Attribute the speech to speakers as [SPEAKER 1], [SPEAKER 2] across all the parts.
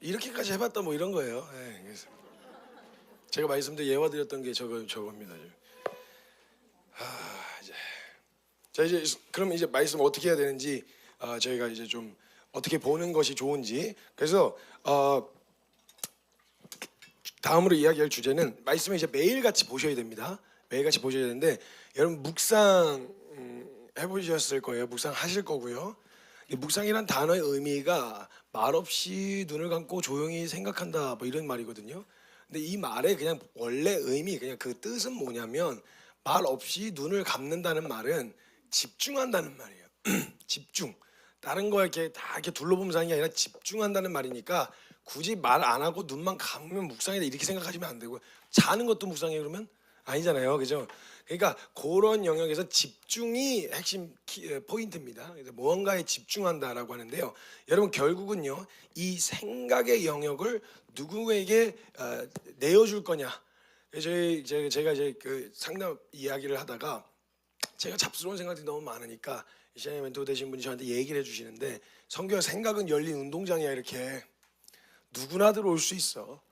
[SPEAKER 1] 이렇게까지 해봤다 뭐 이런 거예요. 예, 그래서 제가 말씀드린 예화드렸던 게 저겁니다. 이제 자 이제 그럼 이제 말씀 어떻게 해야 되는지 저희가 이제 좀 어떻게 보는 것이 좋은지 그래서 다음으로 이야기할 주제는 말씀을 이제 매일같이 보셔야 됩니다. 매일같이 보셔야 되는데 여러분 묵상 해보셨을 거예요. 묵상 하실 거고요. 이 묵상이란 단어의 의미가 말없이 눈을 감고 조용히 생각한다 뭐 이런 말이거든요. 근데 이 말의 그냥 원래 의미 그냥 그 뜻은 뭐냐면 말 없이 눈을 감는다는 말은 집중한다는 말이에요. 집중. 다른 거 이렇게 다 이렇게 둘러보면서 하는 게 아니라 집중한다는 말이니까 굳이 말 안 하고 눈만 감으면 묵상이다 이렇게 생각하시면 안 되고 자는 것도 묵상이에요 그러면 아니잖아요, 그죠? 그러니까 그런 영역에서 집중이 핵심 포인트입니다. 그래서 무언가에 집중한다라고 하는데요. 여러분 결국은요 이 생각의 영역을 누구에게 내어줄 거냐. 제가 이제 그 상담 이야기를 하다가 제가 잡스러운 생각들이 너무 많으니까 시장에 멘토 되신 분이 저한테 얘기를 해주시는데 성경 생각은 열린 운동장이야 이렇게 누구나 들어올 수 있어.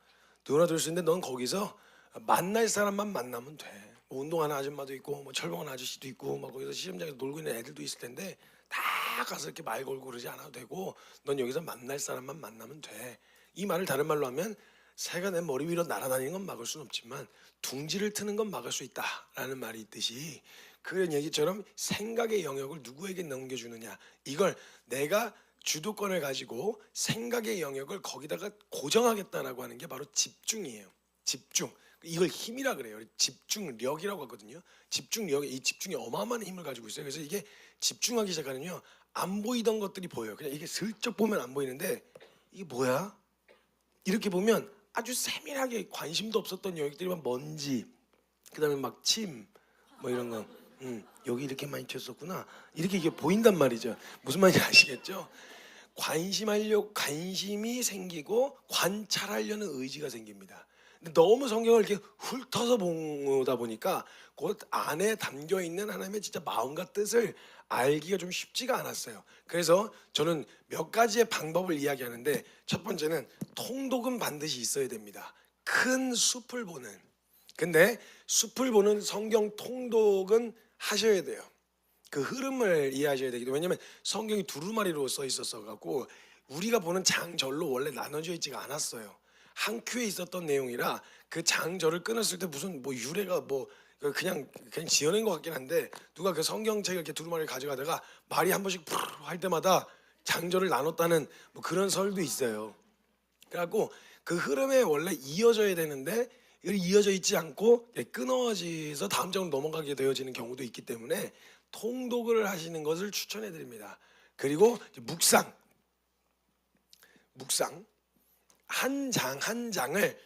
[SPEAKER 1] 누구나 들어올 수 있는데 넌 거기서 만날 사람만 만나면 돼. 뭐 운동하는 아줌마도 있고 뭐 철봉하는 아저씨도 있고 뭐 거기서 시험장에서 놀고 있는 애들도 있을 텐데 다 가서 이렇게 말 걸고 그러지 않아도 되고 넌 여기서 만날 사람만 만나면 돼. 이 말을 다른 말로 하면 새가 내 머리 위로 날아다니는 건 막을 수는 없지만 둥지를 트는 건 막을 수 있다라는 말이 있듯이 그런 얘기처럼 생각의 영역을 누구에게 넘겨주느냐 이걸 내가 주도권을 가지고 생각의 영역을 거기다가 고정하겠다라고 하는 게 바로 집중이에요. 집중. 이걸 힘이라 그래요. 집중력이라고 하거든요. 집중력, 이 집중이 어마어마한 힘을 가지고 있어요. 그래서 이게 집중하기 시작하면요, 안 보이던 것들이 보여요. 그냥 이게 슬쩍 보면 안 보이는데 이게 뭐야? 이렇게 보면 아주 세밀하게 관심도 없었던 영역들이 막 먼지, 그다음에 막 침, 뭐 이런 거. 여기 이렇게 많이 튀었었구나. 이렇게 이게 보인단 말이죠. 무슨 말인지 아시겠죠? 관심이 생기고 관찰하려는 의지가 생깁니다. 근데 너무 성경을 이렇게 훑어서 보다 보니까 그 안에 담겨 있는 하나님의 진짜 마음과 뜻을 알기가 좀 쉽지가 않았어요. 그래서 저는 몇 가지의 방법을 이야기하는데 첫 번째는 통독은 반드시 있어야 됩니다. 큰 숲을 보는. 근데 숲을 보는 성경 통독은 하셔야 돼요. 그 흐름을 이해하셔야 되기 때문에 왜냐하면 성경이 두루마리로 써 있었어 갖고 우리가 보는 장절로 원래 나눠져 있지가 않았어요. 한 큐에 있었던 내용이라 그 장절을 끊었을 때 무슨 뭐 유래가 뭐 그냥 지어낸 것 같긴 한데 누가 그 성경책을 이렇게 두루마리를 가져가다가 말이 한 번씩 할 때마다 장절을 나눴다는 뭐 그런 설도 있어요. 그래갖고 그 흐름에 원래 이어져야 되는데 이어져 있지 않고 끊어져서 다음 장으로 넘어가게 되어지는 경우도 있기 때문에 통독을 하시는 것을 추천해 드립니다. 그리고 묵상 한 장 한 장을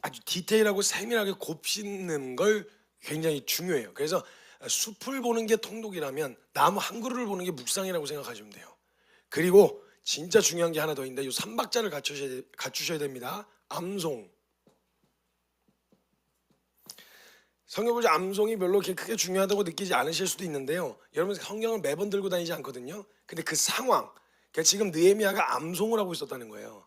[SPEAKER 1] 아주 디테일하고 세밀하게 곱씹는 걸 굉장히 중요해요. 그래서 숲을 보는 게 통독이라면 나무 한 그루를 보는 게 묵상이라고 생각하시면 돼요. 그리고 진짜 중요한 게 하나 더 있는데 이 3박자를 갖추셔야 됩니다. 암송. 성경 보지 암송이 별로 그렇게 크게 중요하다고 느끼지 않으실 수도 있는데요. 여러분 성경을 매번 들고 다니지 않거든요. 근데 그 상황, 그러니까 지금 느헤미야가 암송을 하고 있었다는 거예요.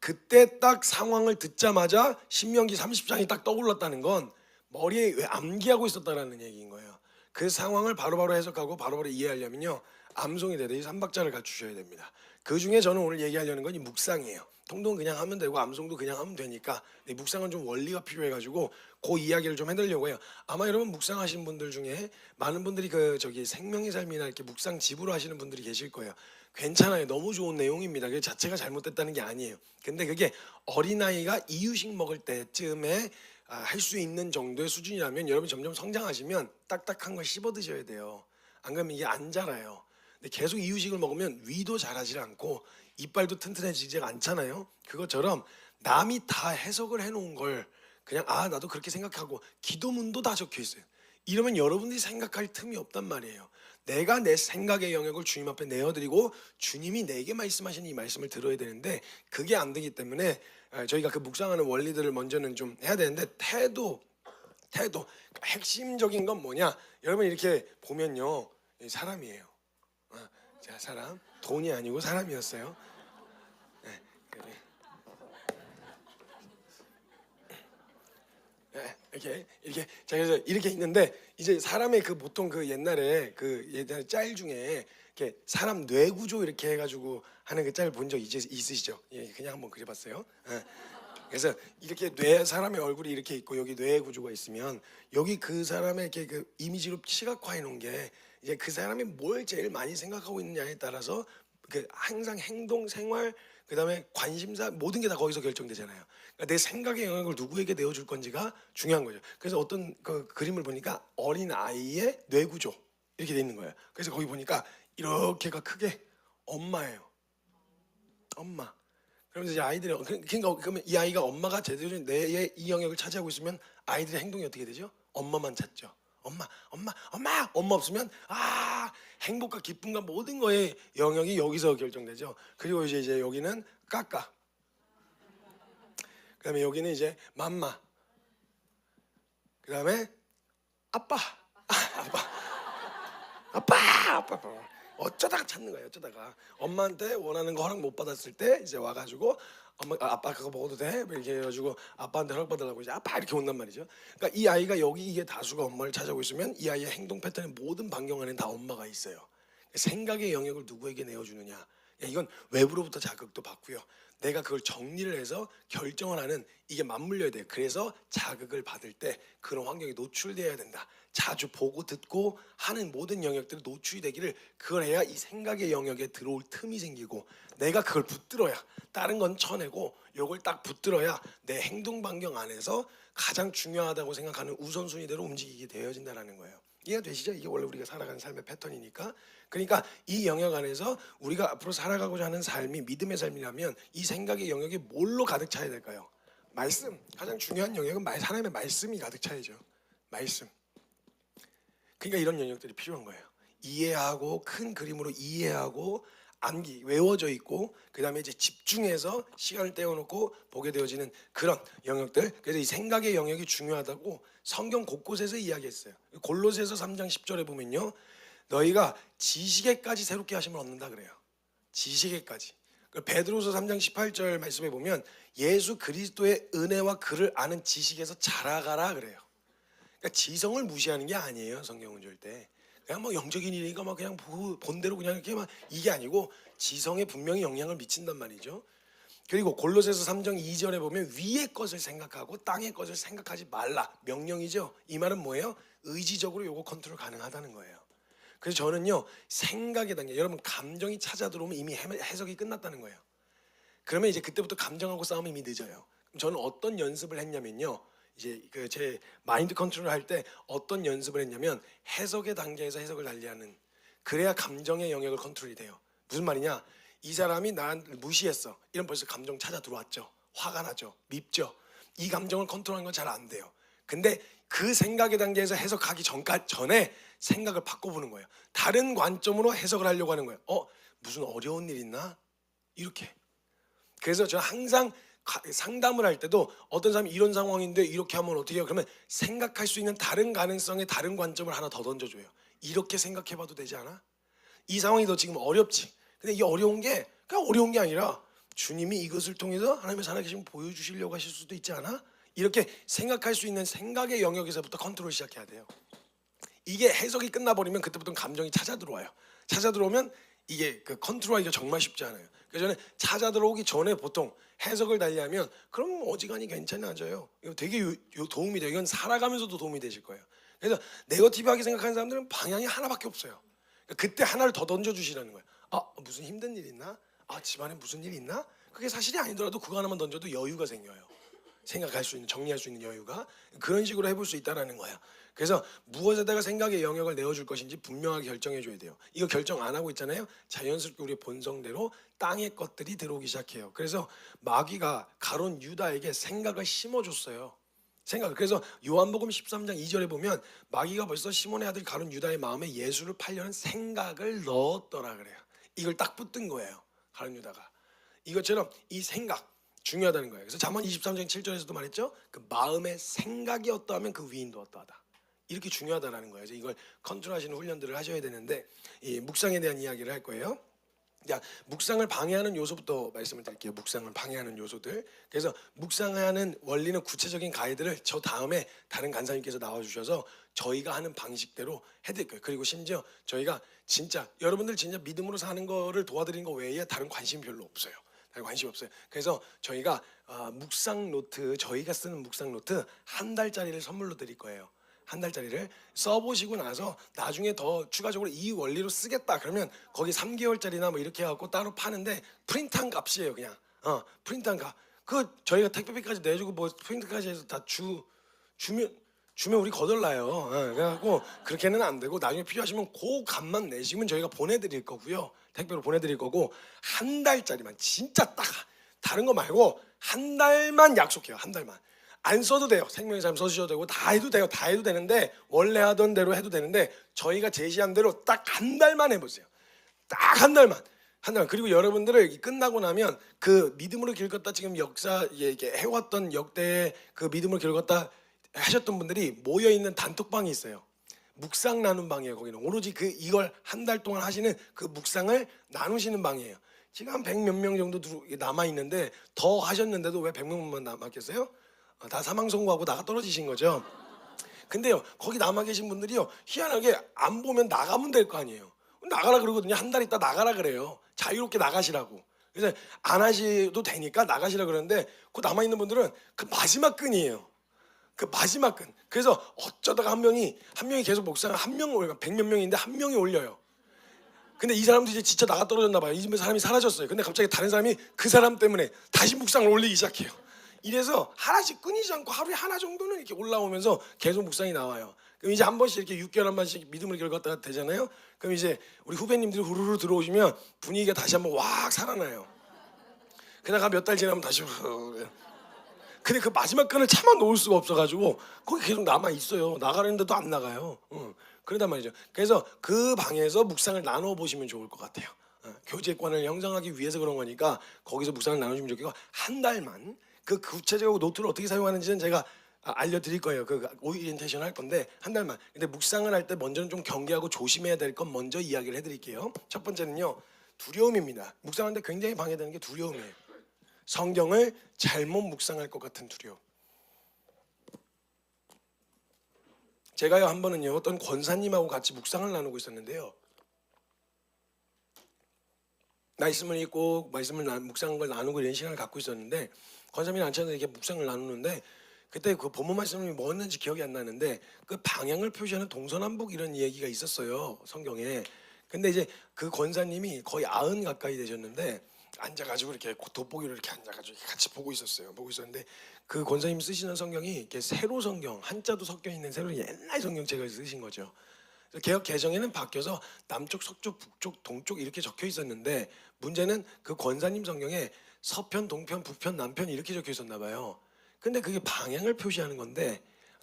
[SPEAKER 1] 그때 딱 상황을 듣자마자 신명기 30장이 딱 떠올랐다는 건 머리에 왜 암기하고 있었다라는 얘기인 거예요. 그 상황을 바로바로 해석하고 바로바로 이해하려면요. 암송이 되듯이 3박자를 갖추셔야 됩니다. 그 중에 저는 오늘 얘기하려는 건 이 묵상이에요. 통독은 그냥 하면 되고 암송도 그냥 하면 되니까 이 묵상은 좀 원리가 필요해가지고 그 이야기를 좀 해드리려고 해요. 아마 여러분 묵상하신 분들 중에 많은 분들이 그 저기 생명의 삶이나 이렇게 묵상 집으로 하시는 분들이 계실 거예요. 괜찮아요. 너무 좋은 내용입니다. 그 자체가 잘못됐다는 게 아니에요. 근데 그게 어린아이가 이유식 먹을 때쯤에 할 수 있는 정도의 수준이라면 여러분 점점 성장하시면 딱딱한 걸 씹어 드셔야 돼요. 안 그러면 이게 안 자라요. 근데 계속 이유식을 먹으면 위도 자라지 않고 이빨도 튼튼해지지 않잖아요. 그것처럼 남이 다 해석을 해놓은 걸 그냥 나도 그렇게 생각하고 기도문도 다 적혀 있어요. 이러면 여러분들이 생각할 틈이 없단 말이에요. 내가 내 생각의 영역을 주님 앞에 내어드리고 주님이 내게 말씀하시는 이 말씀을 들어야 되는데 그게 안 되기 때문에 저희가 그 묵상하는 원리들을 먼저는 좀 해야 되는데 태도 핵심적인 건 뭐냐? 여러분 이렇게 보면요 사람이에요. 자, 사람 돈이 아니고 사람이었어요. 네, 이렇게 자 그래서 이렇게 있는데 이제 사람의 그 보통 그 옛날에 그 옛날 짤 중에 이렇게 사람 뇌 구조 이렇게 해가지고 하는 그 짤 본 적 있으시죠? 예, 그냥 한번 그려봤어요. 예. 그래서 이렇게 뇌 사람의 얼굴이 이렇게 있고 여기 뇌 구조가 있으면 여기 그 사람의 이렇게 그 이미지로 시각화해 놓은 게 이제 그 사람이 뭘 제일 많이 생각하고 있느냐에 따라서 그 항상 행동 생활 그다음에 관심사 모든 게 다 거기서 결정되잖아요. 그러니까 내 생각의 영향을 누구에게 내어줄 건지가 중요한 거죠. 그래서 어떤 그 그림을 보니까 어린 아이의 뇌 구조 이렇게 돼 있는 거예요. 그래서 거기 보니까 이렇게가 크게 엄마예요. 엄마. 그러면서 이제 아이들이 그러니까 그러면 이 아이가 엄마가 제대로 내 이 영역을 차지하고 있으면 아이들의 행동이 어떻게 되죠? 엄마만 찾죠. 엄마, 엄마, 엄마, 엄마 없으면 행복과 기쁨과 모든 거의 영역이 여기서 결정되죠. 그리고 이제 여기는 까까. 그다음에 여기는 이제 맘마. 그다음에 아빠, 아빠. 어쩌다가 찾는 거예요. 어쩌다가 엄마한테 원하는 거 허락 못 받았을 때 이제 와가지고 아빠 그거 먹어도 돼? 이렇게 해가지고 아빠한테 허락 받으려고 이제 아빠 이렇게 온단 말이죠. 그러니까 이 아이가 여기 이게 다수가 엄마를 찾아오고 있으면 이 아이의 행동 패턴의 모든 반경 안에 다 엄마가 있어요. 생각의 영역을 누구에게 내어주느냐. 이건 외부로부터 자극도 받고요. 내가 그걸 정리를 해서 결정을 하는 이게 맞물려야 돼요. 그래서 자극을 받을 때 그런 환경에 노출되어야 된다. 자주 보고 듣고 하는 모든 영역들이 노출이 되기를 그걸 해야 이 생각의 영역에 들어올 틈이 생기고 내가 그걸 붙들어야 다른 건 쳐내고 요걸 딱 붙들어야 내 행동 반경 안에서 가장 중요하다고 생각하는 우선순위대로 움직이게 되어진다는 거예요. 이해가 되시죠? 이게 원래 우리가 살아가는 삶의 패턴이니까. 그러니까 이 영역 안에서 우리가 앞으로 살아가고자 하는 삶이 믿음의 삶이라면 이 생각의 영역이 뭘로 가득 차야 될까요? 말씀. 가장 중요한 영역은 하나님의 말씀이 가득 차야죠. 말씀. 그러니까 이런 영역들이 필요한 거예요. 이해하고 큰 그림으로 이해하고 암기 외워져 있고 그다음에 이제 집중해서 시간을 떼어놓고 보게 되어지는 그런 영역들. 그래서 이 생각의 영역이 중요하다고 성경 곳곳에서 이야기했어요. 골로새서 3장 10절에 보면요, 너희가 지식에까지 새롭게 하심을 얻는다 그래요. 지식에까지. 베드로서 3장 18절 말씀에 보면 예수 그리스도의 은혜와 그를 아는 지식에서 자라가라 그래요. 그러니까 지성을 무시하는 게 아니에요. 성경은 절대. 그냥 뭐 영적인 일이니까 막 그냥 본대로 그냥 이렇게 막 이게 아니고 지성에 분명히 영향을 미친단 말이죠. 그리고 골로새서 3장 2절에 보면 위의 것을 생각하고 땅의 것을 생각하지 말라 명령이죠. 이 말은 뭐예요? 의지적으로 요거 컨트롤 가능하다는 거예요. 그래서 저는요 생각의 단계 여러분 감정이 찾아 들어오면 이미 해석이 끝났다는 거예요. 그러면 이제 그때부터 감정하고 싸우면 이미 늦어요. 그럼 저는 어떤 연습을 했냐면요. 이제 그 제 마인드 컨트롤 할 때 어떤 연습을 했냐면 해석의 단계에서 해석을 달리하는 그래야 감정의 영역을 컨트롤이 돼요. 무슨 말이냐? 이 사람이 나를 무시했어. 이런 벌써 감정 찾아 들어왔죠. 화가 나죠. 밉죠. 이 감정을 컨트롤하는 건 잘 안 돼요. 근데 그 생각의 단계에서 해석하기 전에 생각을 바꿔보는 거예요. 다른 관점으로 해석을 하려고 하는 거예요. 무슨 어려운 일 있나? 이렇게. 그래서 저는 항상 상담을 할 때도 어떤 사람이 이런 상황인데 이렇게 하면 어떻게 해요? 그러면 생각할 수 있는 다른 가능성의 다른 관점을 하나 더 던져줘요. 이렇게 생각해봐도 되지 않아? 이 상황이 너 지금 어렵지? 근데 이 어려운 게 그냥 어려운 게 아니라 주님이 이것을 통해서 하나님의 살아계신 보여주시려고 하실 수도 있지 않아? 이렇게 생각할 수 있는 생각의 영역에서부터 컨트롤 시작해야 돼요. 이게 해석이 끝나버리면 그때부터 감정이 찾아 들어와요. 찾아 들어오면 이게 그 컨트롤하기가 정말 쉽지 않아요. 그래서 저는 찾아 들어오기 전에 보통 해석을 달리하면 그럼 어지간히 괜찮아져요. 이거 되게 도움이 돼요. 이건 살아가면서도 도움이 되실 거예요. 그래서 네거티브하게 생각하는 사람들은 방향이 하나밖에 없어요. 그때 하나를 더 던져주시라는 거예요. 무슨 힘든 일 있나? 집안에 무슨 일 있나? 그게 사실이 아니더라도 그거 하나만 던져도 여유가 생겨요. 생각할 수 있는, 정리할 수 있는 여유가 그런 식으로 해볼 수 있다는 거예요. 그래서 무엇에다가 생각의 영역을 내어줄 것인지 분명하게 결정해줘야 돼요. 이거 결정 안 하고 있잖아요. 자연스럽게 우리의 본성대로 땅의 것들이 들어오기 시작해요. 그래서 마귀가 가룟 유다에게 생각을 심어줬어요. 그래서 요한복음 13장 2절에 보면 마귀가 벌써 시몬의 아들 가룟 유다의 마음에 예수를 팔려는 생각을 넣었더라 그래요. 이걸 딱 붙든 거예요. 가룟 유다가. 이것처럼 이 생각 중요하다는 거예요. 그래서 잠언 23장 7절에서도 말했죠. 그 마음의 생각이 어떠하면 그 위인도 어떠하다. 이렇게 중요하다는 거예요. 그래서 이걸 컨트롤하시는 훈련들을 하셔야 되는데 이 묵상에 대한 이야기를 할 거예요. 자, 묵상을 방해하는 요소부터 말씀을 드릴게요. 묵상을 방해하는 요소들. 그래서 묵상하는 원리는 구체적인 가이드를 저 다음에 다른 간사님께서 나와주셔서 저희가 하는 방식대로 해드릴 거예요. 그리고 심지어 저희가 진짜 여러분들 진짜 믿음으로 사는 거를 도와드리는 거 외에 다른 관심이 별로 없어요. 다른 관심이 없어요. 그래서 저희가 묵상 노트, 저희가 쓰는 묵상 노트 한 달짜리를 선물로 드릴 거예요. 한 달짜리를 써보시고 나서 나중에 더 추가적으로 이 원리로 쓰겠다 그러면 거기 3개월짜리나 뭐 이렇게 해갖고 따로 파는데 프린트한 값이에요. 그냥 프린트한 값. 그 저희가 택배비까지 내주고 뭐 프린트까지 해서 다 주면 우리 거덜나요. 그래갖고 그렇게는 안 되고 나중에 필요하시면 그 값만 내시면 저희가 보내드릴 거고요. 택배로 보내드릴 거고 한 달짜리만 진짜 딱 다른 거 말고 한 달만 약속해요. 한 달만. 안 써도 돼요. 생명의 삶 써주셔도 되고 다 해도 돼요. 다 해도 되는데 원래 하던 대로 해도 되는데 저희가 제시한 대로 딱 한 달만 해보세요. 딱 한 달만. 한 달. 그리고 여러분들을 끝나고 나면 그 믿음으로 길 걷다 지금 역사 이게 해왔던 역대의 그 믿음으로 길 걷다 하셨던 분들이 모여 있는 단톡방이 있어요. 묵상 나눈 방이에요. 거기는 오로지 그 이걸 한 달 동안 하시는 그 묵상을 나누시는 방이에요. 지금 한 100 몇 명 정도 남아 있는데 더 하셨는데도 왜 100명만 남았겠어요? 다 사망 선고하고 나가 떨어지신 거죠. 근데요 거기 남아 계신 분들이요 희한하게 안 보면 나가면 될 거 아니에요. 나가라 그러거든요. 한 달 있다 나가라 그래요. 자유롭게 나가시라고. 그래서 안 하셔도 되니까 나가시라 그러는데 그 남아 있는 분들은 그 마지막 끈이에요. 그 마지막 끈. 그래서 어쩌다가 한 명이 계속 목사가 한 명 올려 100 몇 명인데 한 명이 올려요. 근데 이 사람도 이제 진짜 나가 떨어졌나 봐요. 이 집에 사람이 사라졌어요. 근데 갑자기 다른 사람이 그 사람 때문에 다시 묵상을 올리기 시작해요. 이래서 하나씩 끊이지 않고 하루에 하나 정도는 이렇게 올라오면서 계속 묵상이 나와요. 그럼 이제 한 번씩 이렇게 6개월 한 번씩 믿음을 길었다가 되잖아요. 그럼 이제 우리 후배님들이 후루루 들어오시면 분위기가 다시 한번 확 살아나요. 그러다가 몇 달 지나면 다시 근데 그 마지막 끈을 참아 놓을 수가 없어가지고 거기 계속 남아 있어요. 나가는데도 안 나가요. 그러단 말이죠. 그래서 그 방에서 묵상을 나눠 보시면 좋을 것 같아요. 교제관을 형성하기 위해서 그런 거니까 거기서 묵상을 나누시면 좋겠고 한 달만 그 구체적으로 노트를 어떻게 사용하는지는 제가 알려드릴 거예요. 그 오리엔테이션 할 건데 한 달만. 근데 묵상을 할 때 먼저는 좀 경계하고 조심해야 될 건 먼저 이야기를 해드릴게요. 첫 번째는요 두려움입니다. 묵상하는데 굉장히 방해되는 게 두려움이에요. 성경을 잘못 묵상할 것 같은 두려움. 제가요 한 번은요 어떤 권사님하고 같이 묵상을 나누고 있었는데요. 말씀을 읽고 묵상을 나누고 이런 시간을 갖고 있었는데 권사님이 앉혀서 이렇게 묵상을 나누는데 그때 그 본문 말씀이 뭐였는지 기억이 안 나는데 그 방향을 표시하는 동서남북 이런 얘기가 있었어요 성경에. 근데 이제 그 권사님이 거의 90 가까이 되셨는데 앉아가지고 이렇게 돋보기로 이렇게 앉아가지고 같이 보고 있었는데 그 권사님 쓰시는 성경이 이렇게 세로 성경 한자도 섞여 있는 세로 옛날 성경책을 쓰신 거죠. 개역 개정에는 바뀌어서 남쪽, 서쪽, 북쪽, 동쪽 이렇게 적혀 있었는데 문제는 그 권사님 성경에 서편, 동편, 북편, 남편 이렇게 적혀 있었나 봐요. 근데 그게 방향을 표시하는 건데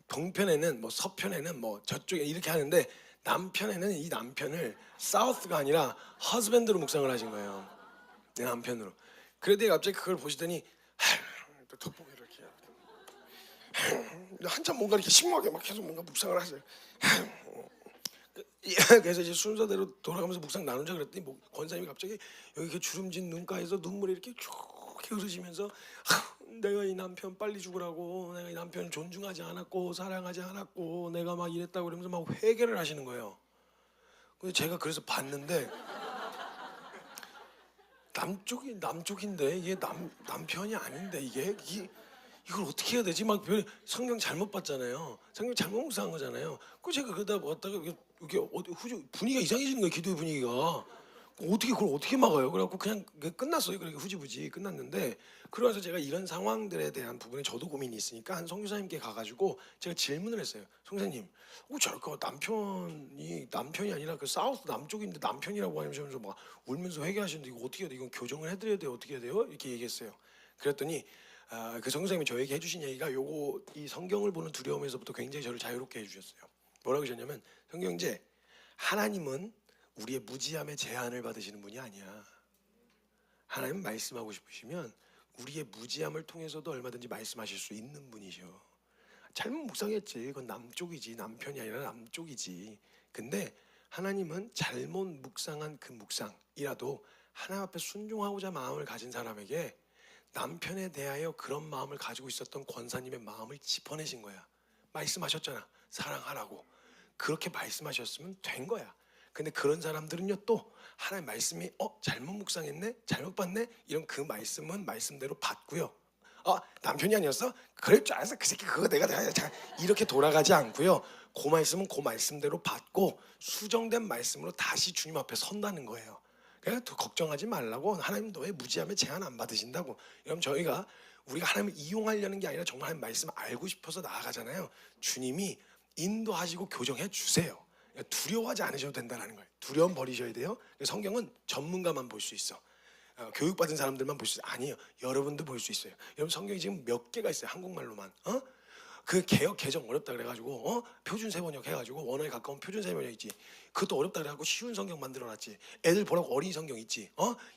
[SPEAKER 1] 동편에는 뭐 서편에는 뭐 저쪽에 이렇게 하는데 남편에는 이 남편을 사우스가 아니라 허즈밴드로 묵상을 하신 거예요. 내 남편으로. 그랬더니 갑자기 그걸 보시더니 또 돋보기를 이렇게 한참 뭔가 이렇게 심하게 막 계속 뭔가 묵상을 하세요. 그래서 이제 순서대로 돌아가면서 묵상 나누자 그랬더니 뭐 권사님이 갑자기 여기 그 주름진 눈가에서 눈물이 이렇게 쭉 흐르시면서 내가 이 남편 빨리 죽으라고 내가 이 남편을 존중하지 않았고 사랑하지 않았고 내가 막 이랬다고 그러면서 막 회개를 하시는 거예요. 근데 제가 그래서 봤는데 남쪽인데 이게 남편이 아닌데 이걸 어떻게 해야 되지? 막 성경 잘못 봤잖아요. 성경 잘못 묵상한 거잖아요. 그 제가 그러다 왔다가 이게 분위기가 이상해지는 거예요. 기도의 분위기가. 그걸 어떻게 막아요? 그래갖고 그냥 끝났어요. 그러니까 후지부지 끝났는데 그러면서 제가 이런 상황들에 대한 부분에 저도 고민이 있으니까 한 선교사님께 가가지고 제가 질문을 했어요. 선교사님, 저거 남편이 아니라 그 사우스 남쪽인데 남편이라고 하면서 막 울면서 회개하시는데 이거 어떻게 해야 돼? 이건 교정을 해드려야 돼요. 어떻게 해야 돼요? 이렇게 얘기했어요. 그랬더니 그 선교사님이 저에게 해주신 얘기가 이 성경을 보는 두려움에서부터 굉장히 저를 자유롭게 해주셨어요. 뭐라고 하셨냐면 성경제 하나님은 우리의 무지함의 제한을 받으시는 분이 아니야. 하나님은 말씀하고 싶으시면 우리의 무지함을 통해서도 얼마든지 말씀하실 수 있는 분이셔. 잘못 묵상했지. 그건 남쪽이지. 남편이 아니라 남쪽이지. 근데 하나님은 잘못 묵상한 그 묵상이라도 하나님 앞에 순종하고자 마음을 가진 사람에게 남편에 대하여 그런 마음을 가지고 있었던 권사님의 마음을 짚어내신 거야. 말씀하셨잖아. 사랑하라고. 그렇게 말씀하셨으면 된 거야. 근데 그런 사람들은요, 또 하나님 말씀이 잘못 묵상했네, 잘못 봤네, 이런 그 말씀은 말씀대로 받고요. 남편이 아니었어? 그럴 줄 알았어. 그 새끼 그거 내가 이렇게 돌아가지 않고요. 그 말씀은 그 말씀대로 받고 수정된 말씀으로 다시 주님 앞에 선다는 거예요. 그러니까 더 걱정하지 말라고. 하나님도 왜 무지하면 제한 안 받으신다고. 그럼 우리가 하나님을 이용하려는 게 아니라 정말 하나님 말씀 알고 싶어서 나아가잖아요. 주님이 인도하시고 교정해 주세요. 그러니까 두려워하지 않으셔도 된다는 거예요. 두려움 버리셔야 돼요. 성경은 전문가만 볼 수 있어. 교육받은 사람들만 볼 수 있어요. 아니에요. 여러분도 볼 수 있어요. 여러분 성경이 지금 몇 개가 있어요. 한국말로만. 그 개혁 개정 어렵다 그래가지고 표준 세번역 해가지고 원어에 가까운 표준 세번역 있지. 그것도 어렵다 그래가지고 쉬운 성경 만들어놨지. 애들 보라고 어린이 성경 있지.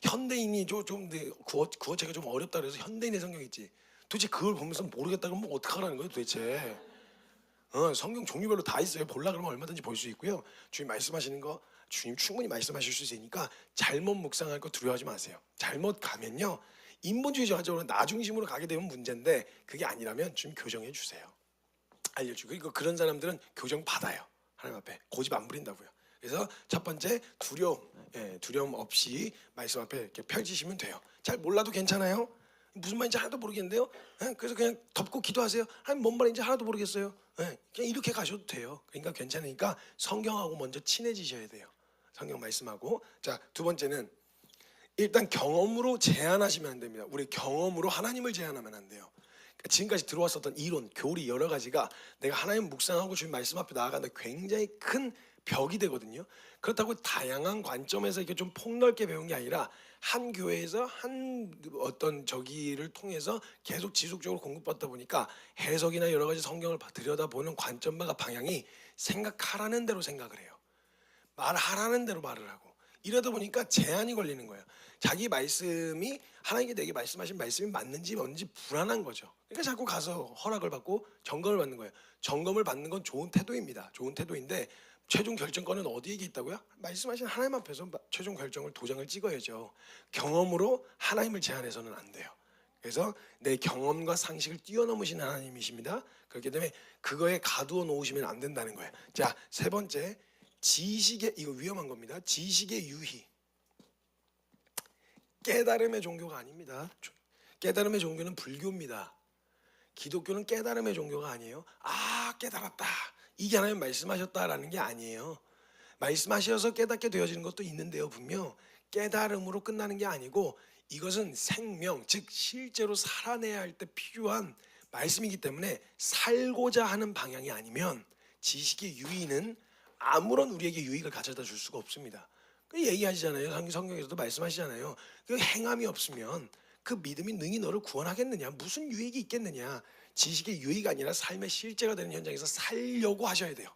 [SPEAKER 1] 현대인이 좀 구어체가 좀 어렵다 그래서 현대인의 성경 있지. 도대체 그걸 보면서 모르겠다 그러면 어떡하라는 거예요 도대체. 성경 종류별로 다 있어요. 보려 그러면 얼마든지 볼 수 있고요. 주님 말씀하시는 거 주님 충분히 말씀하실 수 있으니까 잘못 묵상할 거 두려워하지 마세요. 잘못 가면요, 인본주의적으로 나 중심으로 가게 되면 문제인데, 그게 아니라면 주님 교정해 주세요. 알려주고. 이거 그런 사람들은 교정 받아요. 하나님 앞에 고집 안 부린다고요. 그래서 첫 번째 두려움 없이 말씀 앞에 이렇게 펼치시면 돼요. 잘 몰라도 괜찮아요. 무슨 말인지 하나도 모르겠는데요. 그래서 그냥 덮고 기도하세요. 하나님 뭔 말인지 하나도 모르겠어요. 그냥 이렇게 가셔도 돼요. 그러니까 괜찮으니까 성경하고 먼저 친해지셔야 돼요. 성경 말씀하고. 자, 두 번째는 일단 경험으로 제한하시면 안 됩니다. 우리 경험으로 하나님을 제한하면 안 돼요. 지금까지 들어왔었던 이론, 교리 여러 가지가 내가 하나님 묵상하고 주님 말씀 앞에 나아가는데 굉장히 큰 벽이 되거든요. 그렇다고 다양한 관점에서 이렇게 좀 폭넓게 배운 게 아니라 한 교회에서 한 어떤 저기를 통해서 계속 지속적으로 공급받다 보니까 해석이나 여러 가지 성경을 들여다보는 관점과 방향이 생각하라는 대로 생각을 해요. 말하라는 대로 말을 하고. 이러다 보니까 제한이 걸리는 거예요. 자기 말씀이 하나님께 내게 말씀하신 말씀이 맞는지 뭔지 불안한 거죠. 그러니까 자꾸 가서 허락을 받고 점검을 받는 거예요. 점검을 받는 건 좋은 태도입니다. 좋은 태도인데 최종 결정권은 어디에 있다고요? 말씀하신 하나님 앞에서 최종 결정을 도장을 찍어야죠. 경험으로 하나님을 제한해서는 안 돼요. 그래서 내 경험과 상식을 뛰어넘으신 하나님이십니다. 그렇기 때문에 그거에 가두어 놓으시면 안 된다는 거예요. 자, 세 번째, 지식의, 이거 위험한 겁니다. 지식의 유희. 깨달음의 종교가 아닙니다. 깨달음의 종교는 불교입니다. 기독교는 깨달음의 종교가 아니에요. 깨달았다, 이게 하나님 말씀하셨다라는 게 아니에요. 말씀하셔서 깨닫게 되어지는 것도 있는데요. 분명 깨달음으로 끝나는 게 아니고 이것은 생명, 즉 실제로 살아내야 할 때 필요한 말씀이기 때문에 살고자 하는 방향이 아니면 지식의 유의는 아무런 우리에게 유익을 가져다 줄 수가 없습니다. 그 얘기하시잖아요. 성경에서도 말씀하시잖아요. 그 행함이 없으면 그 믿음이 능히 너를 구원하겠느냐, 무슨 유익이 있겠느냐. 지식의 유익이 아니라 삶의 실제가 되는 현장에서 살려고 하셔야 돼요.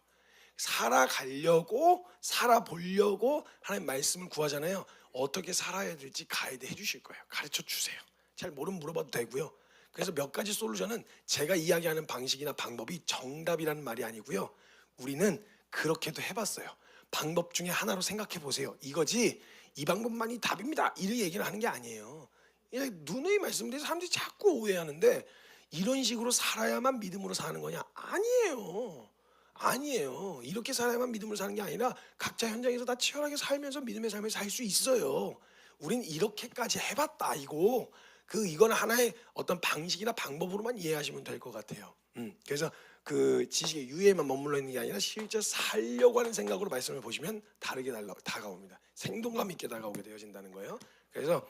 [SPEAKER 1] 살아가려고, 살아보려고 하나님 말씀을 구하잖아요. 어떻게 살아야 될지 가이드 해주실 거예요. 가르쳐 주세요. 잘 모르면 물어봐도 되고요. 그래서 몇 가지 솔루션은 제가 이야기하는 방식이나 방법이 정답이라는 말이 아니고요. 우리는 그렇게도 해봤어요. 방법 중에 하나로 생각해 보세요. 이거지 이 방법만이 답입니다, 이런 얘기를 하는 게 아니에요. 누누이 말씀드려서 사람들이 자꾸 오해하는데, 이런 식으로 살아야만 믿음으로 사는 거냐? 아니에요. 이렇게 살아야만 믿음으로 사는 게 아니라 각자 현장에서 다 치열하게 살면서 믿음의 삶을 살 수 있어요. 우린 이렇게까지 해봤다. 이거는 하나의 어떤 방식이나 방법으로만 이해하시면 될 것 같아요. 그래서 그 지식의 유예에만 머물러 있는 게 아니라 실제 살려고 하는 생각으로 말씀을 보시면 다르게 다가옵니다. 생동감 있게 다가오게 되어진다는 거예요. 그래서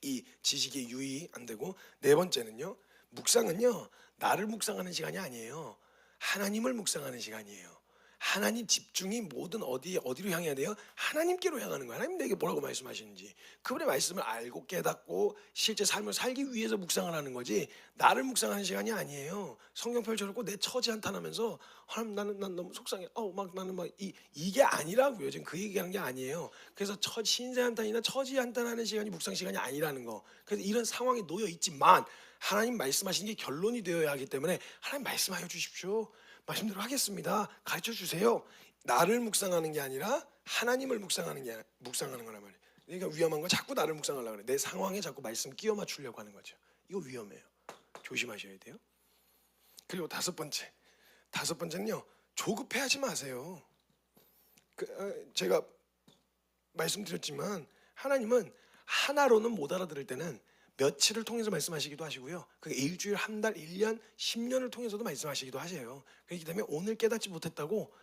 [SPEAKER 1] 이 지식의 유의 안 되고, 네 번째는요, 묵상은요 나를 묵상하는 시간이 아니에요. 하나님을 묵상하는 시간이에요. 하나님 집중이 모든 어디로 향해야 돼요? 하나님께로 향하는 거예요. 하나님 내게 뭐라고 말씀하시는지 그분의 말씀을 알고 깨닫고 실제 삶을 살기 위해서 묵상을 하는 거지, 나를 묵상하는 시간이 아니에요. 성경 펼쳐놓고 내 처지 한탄하면서 하나님 난 너무 속상해. 나는 이게 아니라고요. 지금 그 얘기하는 게 아니에요. 그래서 신세 한탄이나 처지 한탄하는 시간이 묵상 시간이 아니라는 거. 그래서 이런 상황에 놓여 있지만 하나님 말씀하시는 게 결론이 되어야 하기 때문에 하나님 말씀하여 주십시오. 말씀대로 하겠습니다. 가르쳐 주세요. 나를 묵상하는 게 아니라 하나님을 묵상하는 거란 말이에요. 그러니까 위험한 건 자꾸 나를 묵상하려고 그래. 내 상황에 자꾸 말씀 끼워 맞추려고 하는 거죠. 이거 위험해요. 조심하셔야 돼요. 그리고 다섯 번째는요. 조급해하지 마세요. 제가 말씀드렸지만 하나님은 하나로는 못 알아들을 때는 며칠을 통해서 말씀하시기도 하시고요. 그 일주일, 한 달, 1년, 10년을 통해서도 말씀하시기도 하세요. 그렇기 때문에 오늘 깨닫지 못했다고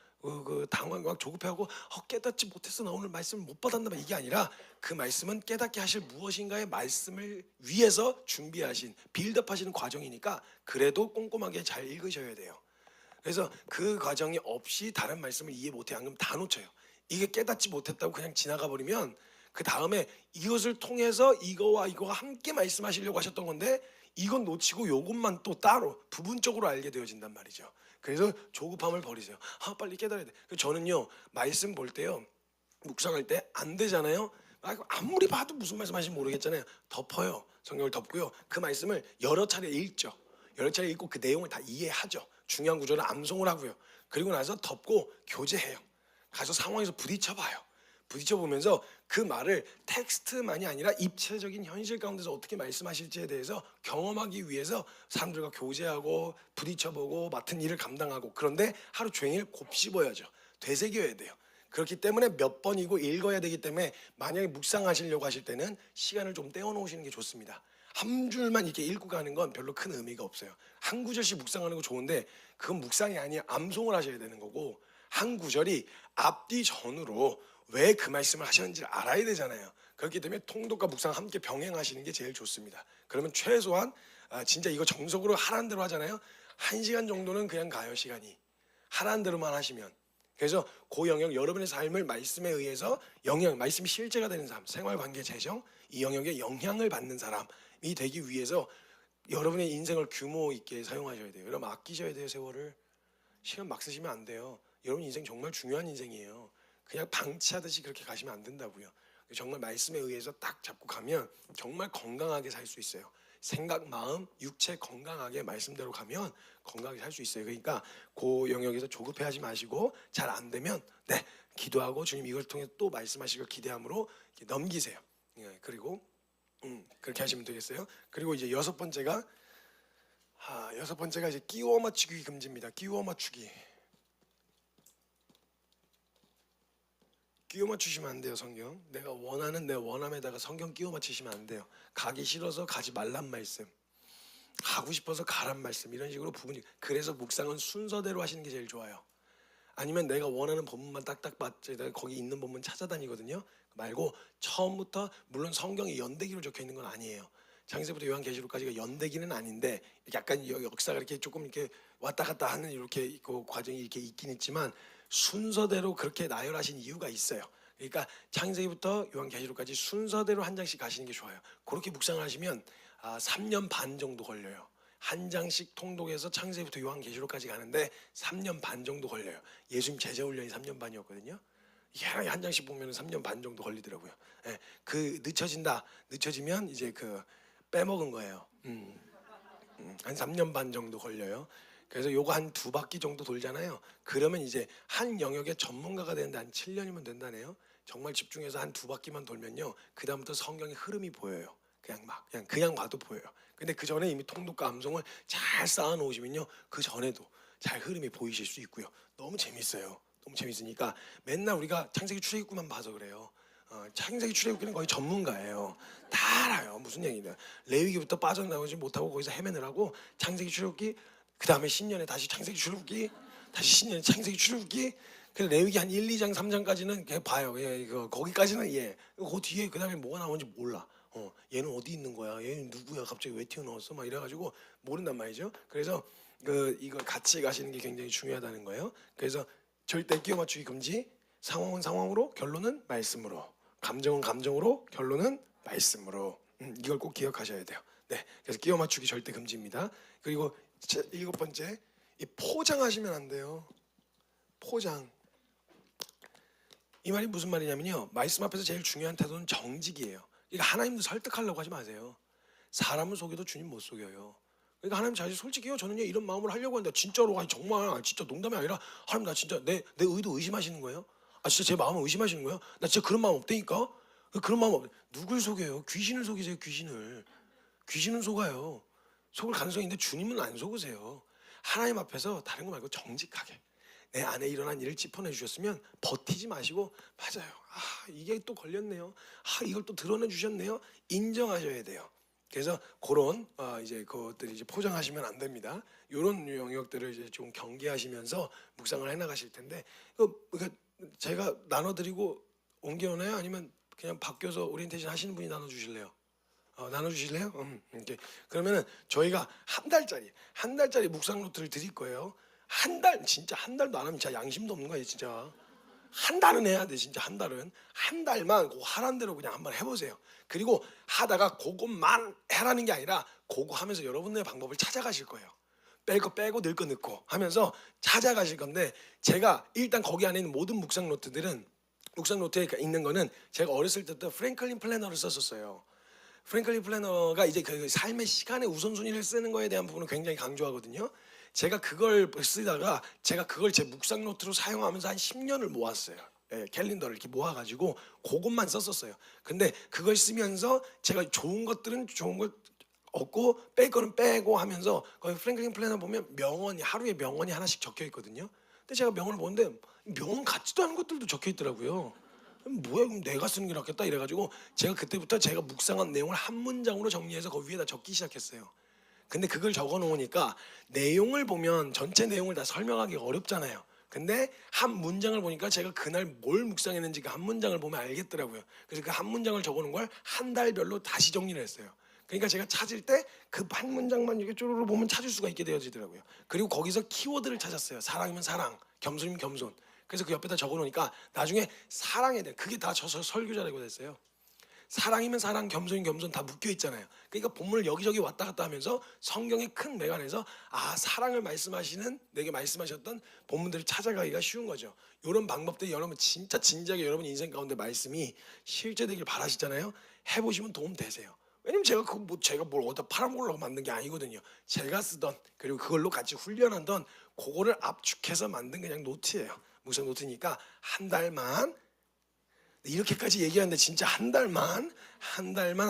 [SPEAKER 1] 당황하고 조급해하고 깨닫지 못했어 나 오늘 말씀을 못 받았나 봐 이게 아니라 그 말씀은 깨닫게 하실 무엇인가의 말씀을 위해서 준비하신 빌드업하시는 과정이니까 그래도 꼼꼼하게 잘 읽으셔야 돼요. 그래서 그 과정이 없이 다른 말씀을 이해 못해 안 그러면 다 놓쳐요. 이게 깨닫지 못했다고 그냥 지나가 버리면 그 다음에 이것을 통해서 이거와 이거와 함께 말씀하시려고 하셨던 건데 이건 놓치고 요것만 또 따로 부분적으로 알게 되어진단 말이죠. 그래서 조급함을 버리세요. 빨리 깨달아야 돼. 저는요 말씀 볼 때요 묵상할 때 안 되잖아요. 아무리 봐도 무슨 말씀하시는지 모르겠잖아요. 덮어요. 성경을 덮고요. 그 말씀을 여러 차례 읽죠. 여러 차례 읽고 그 내용을 다 이해하죠. 중요한 구절을 암송을 하고요. 그리고 나서 덮고 교제해요. 가서 상황에서 부딪혀봐요. 부딪혀보면서 그 말을 텍스트만이 아니라 입체적인 현실 가운데서 어떻게 말씀하실지에 대해서 경험하기 위해서 사람들과 교제하고 부딪혀보고 맡은 일을 감당하고 그런데 하루 종일 곱씹어야죠. 되새겨야 돼요. 그렇기 때문에 몇 번이고 읽어야 되기 때문에 만약에 묵상하시려고 하실 때는 시간을 좀 떼어놓으시는 게 좋습니다. 한 줄만 이렇게 읽고 가는 건 별로 큰 의미가 없어요. 한 구절씩 묵상하는 거 좋은데 그건 묵상이 아니라 암송을 하셔야 되는 거고 한 구절이 앞뒤 전으로 왜 그 말씀을 하셨는지 알아야 되잖아요. 그렇기 때문에 통독과 묵상 함께 병행하시는 게 제일 좋습니다. 그러면 최소한 진짜 이거 정석으로 하라는 대로 하잖아요. 1시간 정도는 그냥 가요. 시간이 하라는 대로만 하시면. 그래서 그 영역 여러분의 삶을 말씀에 의해서 말씀이 실제가 되는 삶, 생활관계 재정 이 영역에 영향을 받는 사람이 되기 위해서 여러분의 인생을 규모 있게 사용하셔야 돼요. 여러분 아끼셔야 돼요. 세월을 시간 막 쓰시면 안 돼요. 여러분 인생 정말 중요한 인생이에요. 그냥 방치하듯이 그렇게 가시면 안 된다고요. 정말 말씀에 의해서 딱 잡고 가면 정말 건강하게 살 수 있어요. 생각, 마음, 육체 건강하게 말씀대로 가면 건강하게 살 수 있어요. 그러니까 그 영역에서 조급해하지 마시고 잘 안 되면 기도하고 주님 이걸 통해 또 말씀하시길 기대함으로 넘기세요. 그리고 그렇게 하시면 되겠어요. 그리고 이제 여섯 번째가 이제 끼워 맞추기 금지입니다. 끼워 맞추기. 끼워 맞추시면 안 돼요. 성경 내가 원하는 내 원함에다가 성경 끼워 맞추시면 안 돼요. 가기 싫어서 가지 말란 말씀, 가고 싶어서 가란 말씀 이런 식으로 부분이. 그래서 묵상은 순서대로 하시는 게 제일 좋아요. 아니면 내가 원하는 본문만 딱딱 맞지 거기 있는 본문 찾아다니거든요. 말고 처음부터 물론 성경이 연대기로 적혀 있는 건 아니에요. 창세부터 요한계시록까지가 연대기는 아닌데 약간 역사가 이렇게 조금 이렇게 왔다 갔다 하는 이렇게 그 과정이 이렇게 있긴 있지만 순서대로 그렇게 나열하신 이유가 있어요. 그러니까 창세기부터 요한계시록까지 순서대로 한 장씩 가시는 게 좋아요. 그렇게 묵상을 하시면 3년 반 정도 걸려요. 한 장씩 통독해서 창세기부터 요한계시록까지 가는데 3년 반 정도 걸려요. 예수님 제자 훈련이 3년 반이었거든요. 희한하게 한 장씩 보면 3년 반 정도 걸리더라고요. 늦춰지면 이제 빼먹은 거예요. 한 3년 반 정도 걸려요. 그래서 요거 한 2바퀴 정도 돌잖아요. 그러면 이제 한 영역의 전문가가 되는데 한 7년이면 된다네요. 정말 집중해서 한 2바퀴만 돌면요. 그 다음부터 성경의 흐름이 보여요. 그냥 봐도 보여요. 근데 그 전에 이미 통독과 암송을 잘 쌓아 놓으시면요. 그 전에도 잘 흐름이 보이실 수 있고요. 너무 재밌어요. 너무 재밌으니까 맨날 우리가 창세기 출애굽기만 봐서 그래요. 창세기 출애굽기는 거의 전문가예요. 다 알아요. 무슨 얘기냐. 레위기부터 빠져나오지 못하고 거기서 헤매느라고 창세기 출애굽기, 그 다음에 신년에 다시 창세기 출애굽기, 다시 신년에 창세기 출애굽기. 그래서 레위기 한 1, 2장, 3장까지는 그냥 봐요. 거기까지는 그 뒤에 그 다음에 뭐가 나오는지 몰라. 얘는 어디 있는 거야? 얘는 누구야? 갑자기 왜 튀어나왔어? 막 이래가지고 모른단 말이죠. 그래서 이걸 같이 가시는 게 굉장히 중요하다는 거예요. 그래서 절대 끼워 맞추기 금지. 상황은 상황으로, 결론은 말씀으로. 감정은 감정으로, 결론은 말씀으로. 이걸 꼭 기억하셔야 돼요. 네, 그래서 끼워 맞추기 절대 금지입니다. 그리고 7번째, 이 포장하시면 안 돼요. 포장. 이 말이 무슨 말이냐면요. 말씀 앞에서 제일 중요한 태도는 정직이에요. 그러니까 하나님도 설득하려고 하지 마세요. 사람을 속여도 주님 못 속여요. 그러니까 하나님 자신 솔직히요. 저는요 이런 마음으로 하려고 하는데 진짜로 정말 진짜 농담이 아니라 하나님 나 진짜 내 의도 의심하시는 거예요? 진짜 제 마음을 의심하시는 거예요? 나 진짜 그런 마음 없다니까? 그런 마음 없어요. 누굴 속여요? 귀신을 속이세요. 귀신은 속아요. 속을 가능성이 있는데 주님은 안 속으세요. 하나님 앞에서 다른 거 말고 정직하게 내 안에 일어난 일을 짚어내 주셨으면 버티지 마시고, 맞아요, 이게 또 걸렸네요, 이걸 또 드러내 주셨네요, 인정하셔야 돼요. 그래서 그런 이제 그것들이 이제 포장하시면 안 됩니다. 이런 영역들을 이제 좀 경계하시면서 묵상을 해나가실 텐데, 그러니까 제가 나눠드리고 옮겨오나요? 아니면 그냥 바뀌어서 오리엔테이션 하시는 분이 나눠주실래요? 나눠주실래요? 이렇게. 그러면은 저희가 한 달짜리 묵상 노트를 드릴 거예요. 진짜 한 달도 안 하면 진짜 양심도 없는 거예요, 진짜. 한 달은 해야 돼, 진짜. 한 달만 그 하란 대로 그냥 한번 해보세요. 그리고 하다가 그것만 해라는 게 아니라 그거 하면서 여러분의 방법을 찾아가실 거예요. 뺄 거 빼고 넣을 거 넣고 하면서 찾아가실 건데, 제가 일단 거기 안에 있는 모든 묵상 노트에 있는 거는 제가 어렸을 때부터 프랭클린 플래너를 썼었어요. 프랭클린 플래너가 이제 그 삶의 시간의 우선순위를 쓰는 거에 대한 부분을 굉장히 강조하거든요. 제가 그걸 쓰다가 제가 그걸 제 묵상 노트로 사용하면서 한 10년을 모았어요. 캘린더를 이렇게 모아가지고 그것만 썼었어요. 근데 그걸 쓰면서 제가 좋은 것들은 좋은 걸 얻고 뺄 거는 빼고 하면서, 거기 프랭클린 플래너 보면 하루에 명언이 하나씩 적혀 있거든요. 근데 제가 명언을 보는데 명언 같지도 않은 것들도 적혀 있더라고요. 뭐야, 그럼 내가 쓰는 게 낫겠다 이래가지고 제가 그때부터 제가 묵상한 내용을 한 문장으로 정리해서 그 위에다 적기 시작했어요. 근데 그걸 적어 놓으니까 내용을 보면 전체 내용을 다 설명하기 어렵잖아요. 근데 한 문장을 보니까 제가 그날 뭘 묵상했는지 그 한 문장을 보면 알겠더라고요. 그래서 그 한 문장을 적어 놓은 걸 한 달별로 다시 정리를 했어요. 그러니까 제가 찾을 때 그 한 문장만 이렇게 쪼르르 보면 찾을 수가 있게 되어지더라고요. 그리고 거기서 키워드를 찾았어요. 사랑이면 사랑, 겸손이면 겸손. 그래서 그 옆에다 적어 놓으니까 나중에 사랑에 대한, 그게 다 저서 설교자라고 됐어요. 사랑이면 사랑, 겸손이면 겸손 다 묶여 있잖아요. 그러니까 본문을 여기저기 왔다 갔다 하면서 성경의 큰 맥안에서 사랑을 내게 말씀하셨던 본문들을 찾아가기가 쉬운 거죠. 이런 방법들이 여러분 진짜 진지하게 여러분 인생 가운데 말씀이 실제되길 바라시잖아요. 해보시면 도움 되세요. 왜냐면 제가 뭘 어디다 팔아먹으려고 만든 게 아니거든요. 제가 쓰던, 그리고 그걸로 같이 훈련하던 그거를 압축해서 만든 그냥 노트예요. 묵상 노트니까 한 달만, 이렇게까지 얘기하는데 진짜 한 달만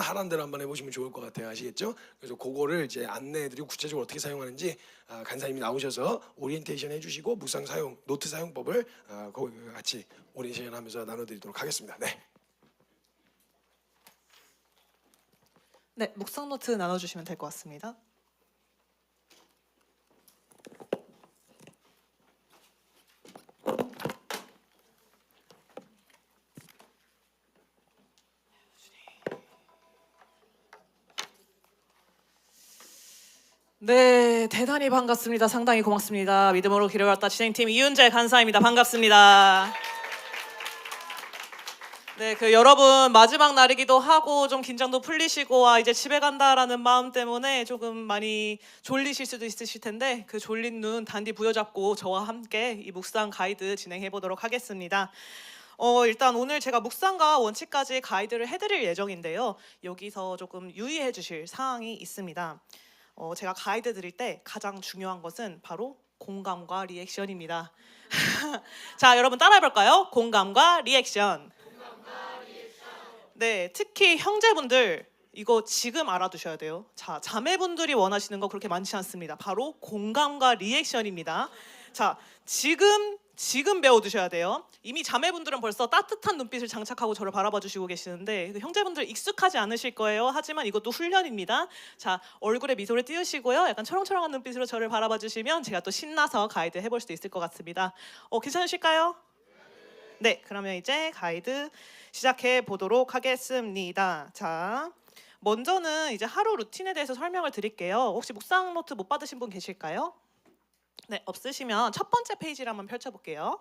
[SPEAKER 1] 하란 대로 한번 해보시면 좋을 것 같아요. 아시겠죠? 그래서 그거를 이제 안내해드리고 구체적으로 어떻게 사용하는지 간사님이 나오셔서 오리엔테이션 해주시고 묵상 사용 노트 사용법을 같이 오리엔테이션 하면서 나눠드리도록 하겠습니다.
[SPEAKER 2] 네, 묵상 노트 나눠주시면 될 것 같습니다. 네, 대단히 반갑습니다. 상당히 고맙습니다. 믿음으로 길을 왔다 진행팀 이윤재 간사입니다. 반갑습니다. 네, 여러분 마지막 날이기도 하고 좀 긴장도 풀리시고 이제 집에 간다라는 마음 때문에 조금 많이 졸리실 수도 있으실 텐데 그 졸린 눈 단디 부여잡고 저와 함께 이 묵상 가이드 진행해 보도록 하겠습니다. 일단 오늘 제가 묵상과 원칙까지 가이드를 해드릴 예정인데요. 여기서 조금 유의해 주실 사항이 있습니다. 제가 가이드 드릴 때 가장 중요한 것은 바로 공감과 리액션입니다. 자, 여러분 따라해 볼까요? 공감과 리액션. 네, 특히 형제분들 이거 지금 알아두셔야 돼요. 자, 자매분들이 원하시는 거 그렇게 많지 않습니다. 바로 공감과 리액션입니다. 자, 지금 배워두셔야 돼요. 이미 자매분들은 벌써 따뜻한 눈빛을 장착하고 저를 바라봐 주시고 계시는데 형제분들 익숙하지 않으실 거예요. 하지만 이것도 훈련입니다. 자, 얼굴에 미소를 띄우시고요. 약간 철렁철렁한 눈빛으로 저를 바라봐 주시면 제가 또 신나서 가이드 해볼 수 있을 것 같습니다. 괜찮으실까요? 네, 그러면 이제 가이드 시작해 보도록 하겠습니다. 자, 먼저는 이제 하루 루틴에 대해서 설명을 드릴게요. 혹시 묵상 노트 못 받으신 분 계실까요? 네, 없으시면 첫 번째 페이지를 한번 펼쳐볼게요.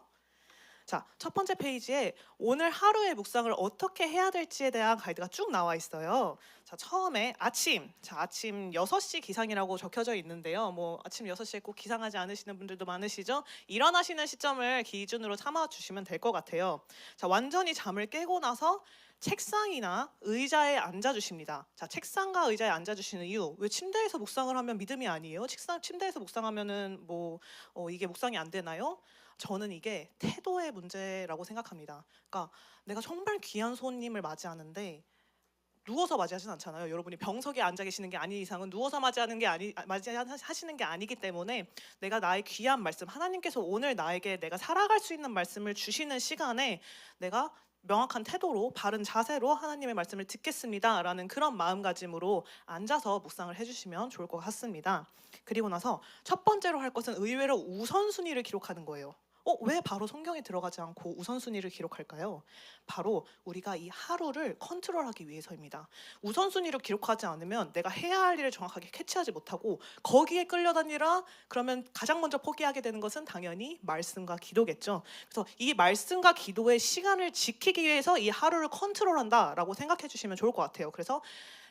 [SPEAKER 2] 자, 첫 번째 페이지에 오늘 하루의 묵상을 어떻게 해야 될지에 대한 가이드가 쭉 나와 있어요. 자, 처음에 아침 6시 기상이라고 적혀져 있는데요. 아침 6시에 꼭 기상하지 않으시는 분들도 많으시죠? 일어나시는 시점을 기준으로 삼아 주시면 될 것 같아요. 자, 완전히 잠을 깨고 나서 책상이나 의자에 앉아주십니다. 자, 책상과 의자에 앉아주시는 이유, 왜 침대에서 묵상을 하면 믿음이 아니에요? 침대에서 묵상하면은 이게 묵상이 안 되나요? 저는 이게 태도의 문제라고 생각합니다. 그러니까 내가 정말 귀한 손님을 맞이하는데 누워서 맞이하진 않잖아요. 여러분이 병석에 앉아 계시는 게 아닌 이상은 누워서 맞이하시는 게 아니기 때문에 내가 나의 귀한 말씀, 하나님께서 오늘 나에게 내가 살아갈 수 있는 말씀을 주시는 시간에 내가 명확한 태도로 바른 자세로 하나님의 말씀을 듣겠습니다라는 그런 마음가짐으로 앉아서 묵상을 해주시면 좋을 것 같습니다. 그리고 나서 첫 번째로 할 것은 의외로 우선순위를 기록하는 거예요. 왜 바로 성경에 들어가지 않고 우선순위를 기록할까요? 바로 우리가 이 하루를 컨트롤하기 위해서입니다. 우선순위를 기록하지 않으면 내가 해야 할 일을 정확하게 캐치하지 못하고 거기에 끌려다니라 그러면 가장 먼저 포기하게 되는 것은 당연히 말씀과 기도겠죠. 그래서 이 말씀과 기도의 시간을 지키기 위해서 이 하루를 컨트롤한다라고 생각해 주시면 좋을 것 같아요. 그래서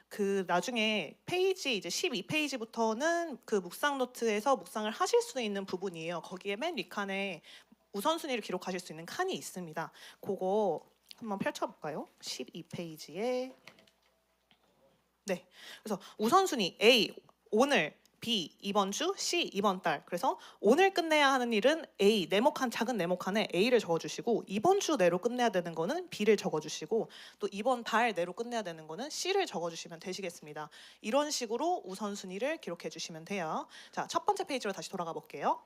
[SPEAKER 2] 그 나중에 페이지 이제 12페이지부터는 그 묵상 노트에서 묵상을 하실 수 있는 부분이에요. 거기에 맨 윗칸에 우선순위를 기록하실 수 있는 칸이 있습니다. 그거 한번 펼쳐볼까요? 12페이지에 네, 그래서 우선순위 A 오늘, B 이번 주, C 이번 달. 그래서 오늘 끝내야 하는 일은 A 네모칸 작은 네모칸에 A를 적어주시고 이번 주 내로 끝내야 되는 거는 B를 적어주시고 또 이번 달 내로 끝내야 되는 거는 C를 적어주시면 되시겠습니다. 이런 식으로 우선순위를 기록해 주시면 돼요. 자, 첫 번째 페이지로 다시 돌아가 볼게요.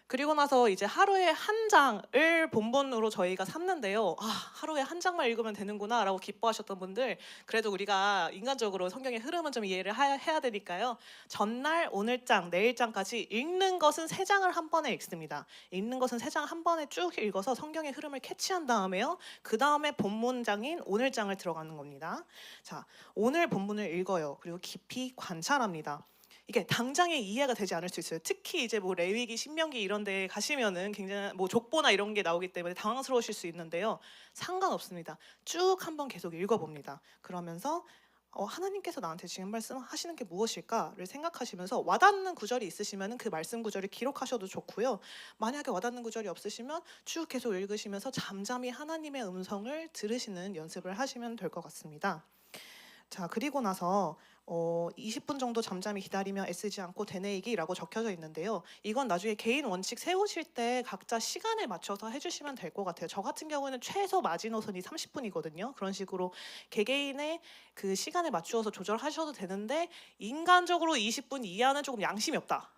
[SPEAKER 2] 그리고 나서 이제 하루에 한 장을 본본으로 저희가 삼는데요. 하루에 한 장만 읽으면 되는구나 라고 기뻐하셨던 분들, 그래도 우리가 인간적으로 성경의 흐름은 좀 이해를 해야 되니까요. 전날, 오늘장, 내일장까지 읽는 것은 3장을 한 번에 읽습니다. 읽는 것은 3장 한 번에 쭉 읽어서 성경의 흐름을 캐치한 다음에요. 그 다음에 본문장인 오늘장을 들어가는 겁니다. 자, 오늘 본문을 읽어요. 그리고 깊이 관찰합니다. 이게 당장에 이해가 되지 않을 수 있어요. 특히 이제 뭐 레위기, 신명기 이런 데 가시면은 굉장히 뭐 족보나 이런 게 나오기 때문에 당황스러우실 수 있는데요. 상관없습니다. 쭉 한번 계속 읽어봅니다. 그러면서 하나님께서 나한테 지금 말씀하시는 게 무엇일까를 생각하시면서 와닿는 구절이 있으시면 그 말씀 구절을 기록하셔도 좋고요. 만약에 와닿는 구절이 없으시면 쭉 계속 읽으시면서 잠잠히 하나님의 음성을 들으시는 연습을 하시면 될 것 같습니다. 자, 그리고 나서 20분 정도 잠잠히 기다리며 애쓰지 않고 되뇌이기라고 적혀져 있는데요. 이건 나중에 개인 원칙 세우실 때 각자 시간에 맞춰서 해주시면 될 것 같아요. 저 같은 경우는 최소 마지노선이 30분이거든요. 그런 식으로 개개인의 그 시간에 맞추어서 조절하셔도 되는데 인간적으로 20분 이하는 조금 양심이 없다.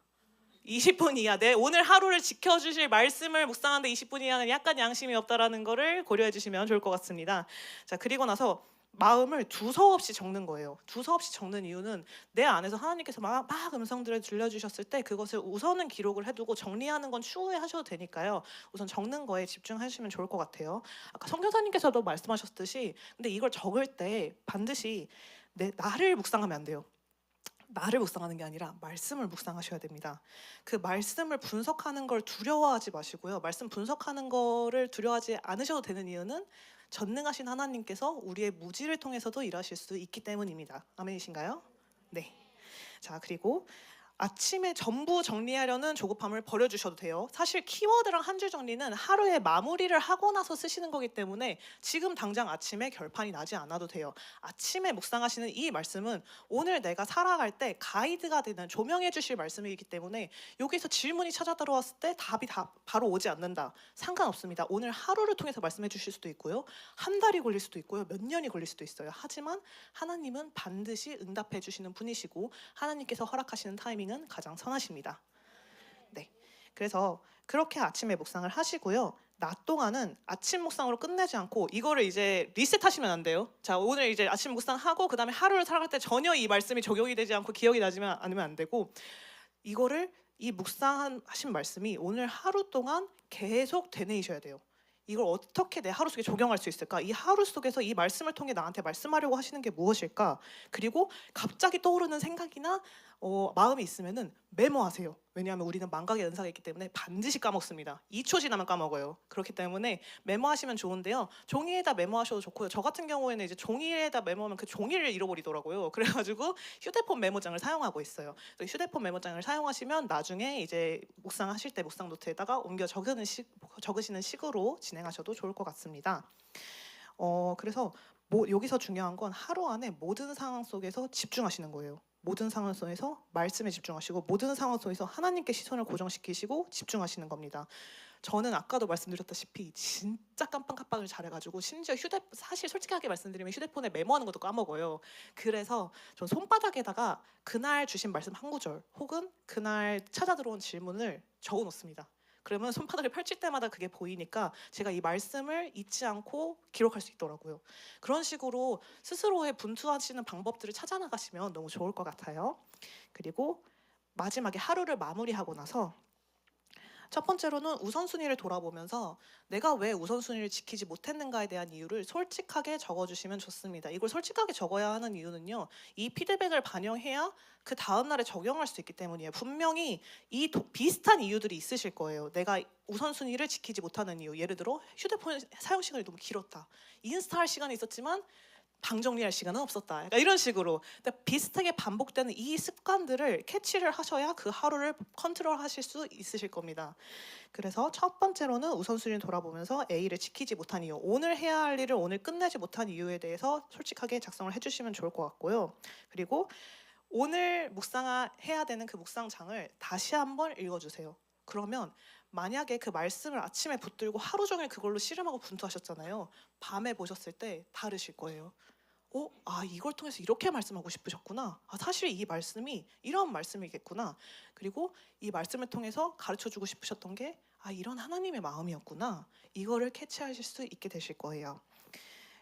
[SPEAKER 2] 20분 이하, 오늘 하루를 지켜주실 말씀을 묵상하는데 20분 이하는 약간 양심이 없다라는 거를 고려해 주시면 좋을 것 같습니다. 자, 그리고 나서 마음을 두서없이 적는 거예요. 두서없이 적는 이유는 내 안에서 하나님께서 막 음성들을 들려주셨을 때 그것을 우선은 기록을 해두고 정리하는 건 추후에 하셔도 되니까요. 우선 적는 거에 집중하시면 좋을 것 같아요. 아까 성교사님께서도 말씀하셨듯이 근데 이걸 적을 때 반드시 나를 묵상하면 안 돼요. 나를 묵상하는 게 아니라 말씀을 묵상하셔야 됩니다. 그 말씀을 분석하는 걸 두려워하지 마시고요. 말씀 분석하는 거를 두려워하지 않으셔도 되는 이유는 전능하신 하나님께서 우리의 무지를 통해서도 일하실 수 있기 때문입니다. 아멘이신가요? 네. 자, 그리고 아침에 전부 정리하려는 조급함을 버려주셔도 돼요. 사실 키워드랑 한 줄 정리는 하루에 마무리를 하고 나서 쓰시는 거기 때문에 지금 당장 아침에 결판이 나지 않아도 돼요. 아침에 묵상하시는 이 말씀은 오늘 내가 살아갈 때 가이드가 되는 조명해 주실 말씀이기 때문에 여기서 질문이 찾아 들어왔을 때 답이 다 바로 오지 않는다. 상관없습니다. 오늘 하루를 통해서 말씀해 주실 수도 있고요. 한 달이 걸릴 수도 있고요. 몇 년이 걸릴 수도 있어요. 하지만 하나님은 반드시 응답해 주시는 분이시고 하나님께서 허락하시는 타이밍은 가장 선하십니다. 네, 그래서 그렇게 아침에 묵상을 하시고요. 낮 동안은 아침 묵상으로 끝내지 않고 이거를 이제 리셋하시면 안 돼요. 자, 오늘 이제 아침 묵상하고 그다음에 하루를 살아갈 때 전혀 이 말씀이 적용이 되지 않고 기억이 나지만 않으면 안 되고 이거를 이 묵상하신 말씀이 오늘 하루 동안 계속 되뇌이셔야 돼요. 이걸 어떻게 내 하루 속에 적용할 수 있을까? 이 하루 속에서 이 말씀을 통해 나한테 말씀하려고 하시는 게 무엇일까? 그리고 갑자기 떠오르는 생각이나 마음이 있으면은 메모하세요. 왜냐하면 우리는 망각의 연사가 있기 때문에 반드시 까먹습니다. 2초 지나면 까먹어요. 그렇기 때문에 메모하시면 좋은데요. 종이에다 메모하셔도 좋고요. 저 같은 경우에는 이제 종이에다 메모하면 그 종이를 잃어버리더라고요. 그래가지고 휴대폰 메모장을 사용하고 있어요. 휴대폰 메모장을 사용하시면 나중에 이제 묵상하실 때 묵상 노트에다가 옮겨 적으시는 식으로 진행하셔도 좋을 것 같습니다. 그래서 여기서 중요한 건 하루 안에 모든 상황 속에서 집중하시는 거예요. 모든 상황 속에서 말씀에 집중하시고 모든 상황 속에서 하나님께 시선을 고정시키시고 집중하시는 겁니다. 저는 아까도 말씀드렸다시피 진짜 깜빡깜빡을 잘해가지고 심지어 사실 솔직하게 말씀드리면 휴대폰에 메모하는 것도 까먹어요. 그래서 전 손바닥에다가 그날 주신 말씀 한 구절 혹은 그날 찾아 들어온 질문을 적어놓습니다. 그러면 손바닥을 펼칠 때마다 그게 보이니까 제가 이 말씀을 잊지 않고 기록할 수 있더라고요. 그런 식으로 스스로의 분투하시는 방법들을 찾아 나가시면 너무 좋을 것 같아요. 그리고 마지막에 하루를 마무리하고 나서 첫 번째로는 우선순위를 돌아보면서 내가 왜 우선순위를 지키지 못했는가에 대한 이유를 솔직하게 적어주시면 좋습니다. 이걸 솔직하게 적어야 하는 이유는요, 이 피드백을 반영해야 그 다음 날에 적용할 수 있기 때문이에요. 분명히 비슷한 이유들이 있으실 거예요. 내가 우선순위를 지키지 못하는 이유, 예를 들어 휴대폰 사용 시간이 너무 길었다, 인스타 할 시간이 있었지만 방 정리할 시간은 없었다. 약간 이런 식으로 비슷하게 반복되는 이 습관들을 캐치를 하셔야 그 하루를 컨트롤하실 수 있으실 겁니다. 그래서 첫 번째로는 우선순위를 돌아보면서 A를 지키지 못한 이유, 오늘 해야 할 일을 오늘 끝내지 못한 이유에 대해서 솔직하게 작성을 해주시면 좋을 것 같고요. 그리고 오늘 묵상해야 되는 그 묵상장을 다시 한번 읽어주세요. 그러면 만약에 그 말씀을 아침에 붙들고 하루 종일 그걸로 씨름하고 분투하셨잖아요. 밤에 보셨을 때 다르실 거예요. 이걸 통해서 이렇게 말씀하고 싶으셨구나. 사실 이 말씀이 이런 말씀이겠구나. 그리고 이 말씀을 통해서 가르쳐주고 싶으셨던 게 이런 하나님의 마음이었구나. 이거를 캐치하실 수 있게 되실 거예요.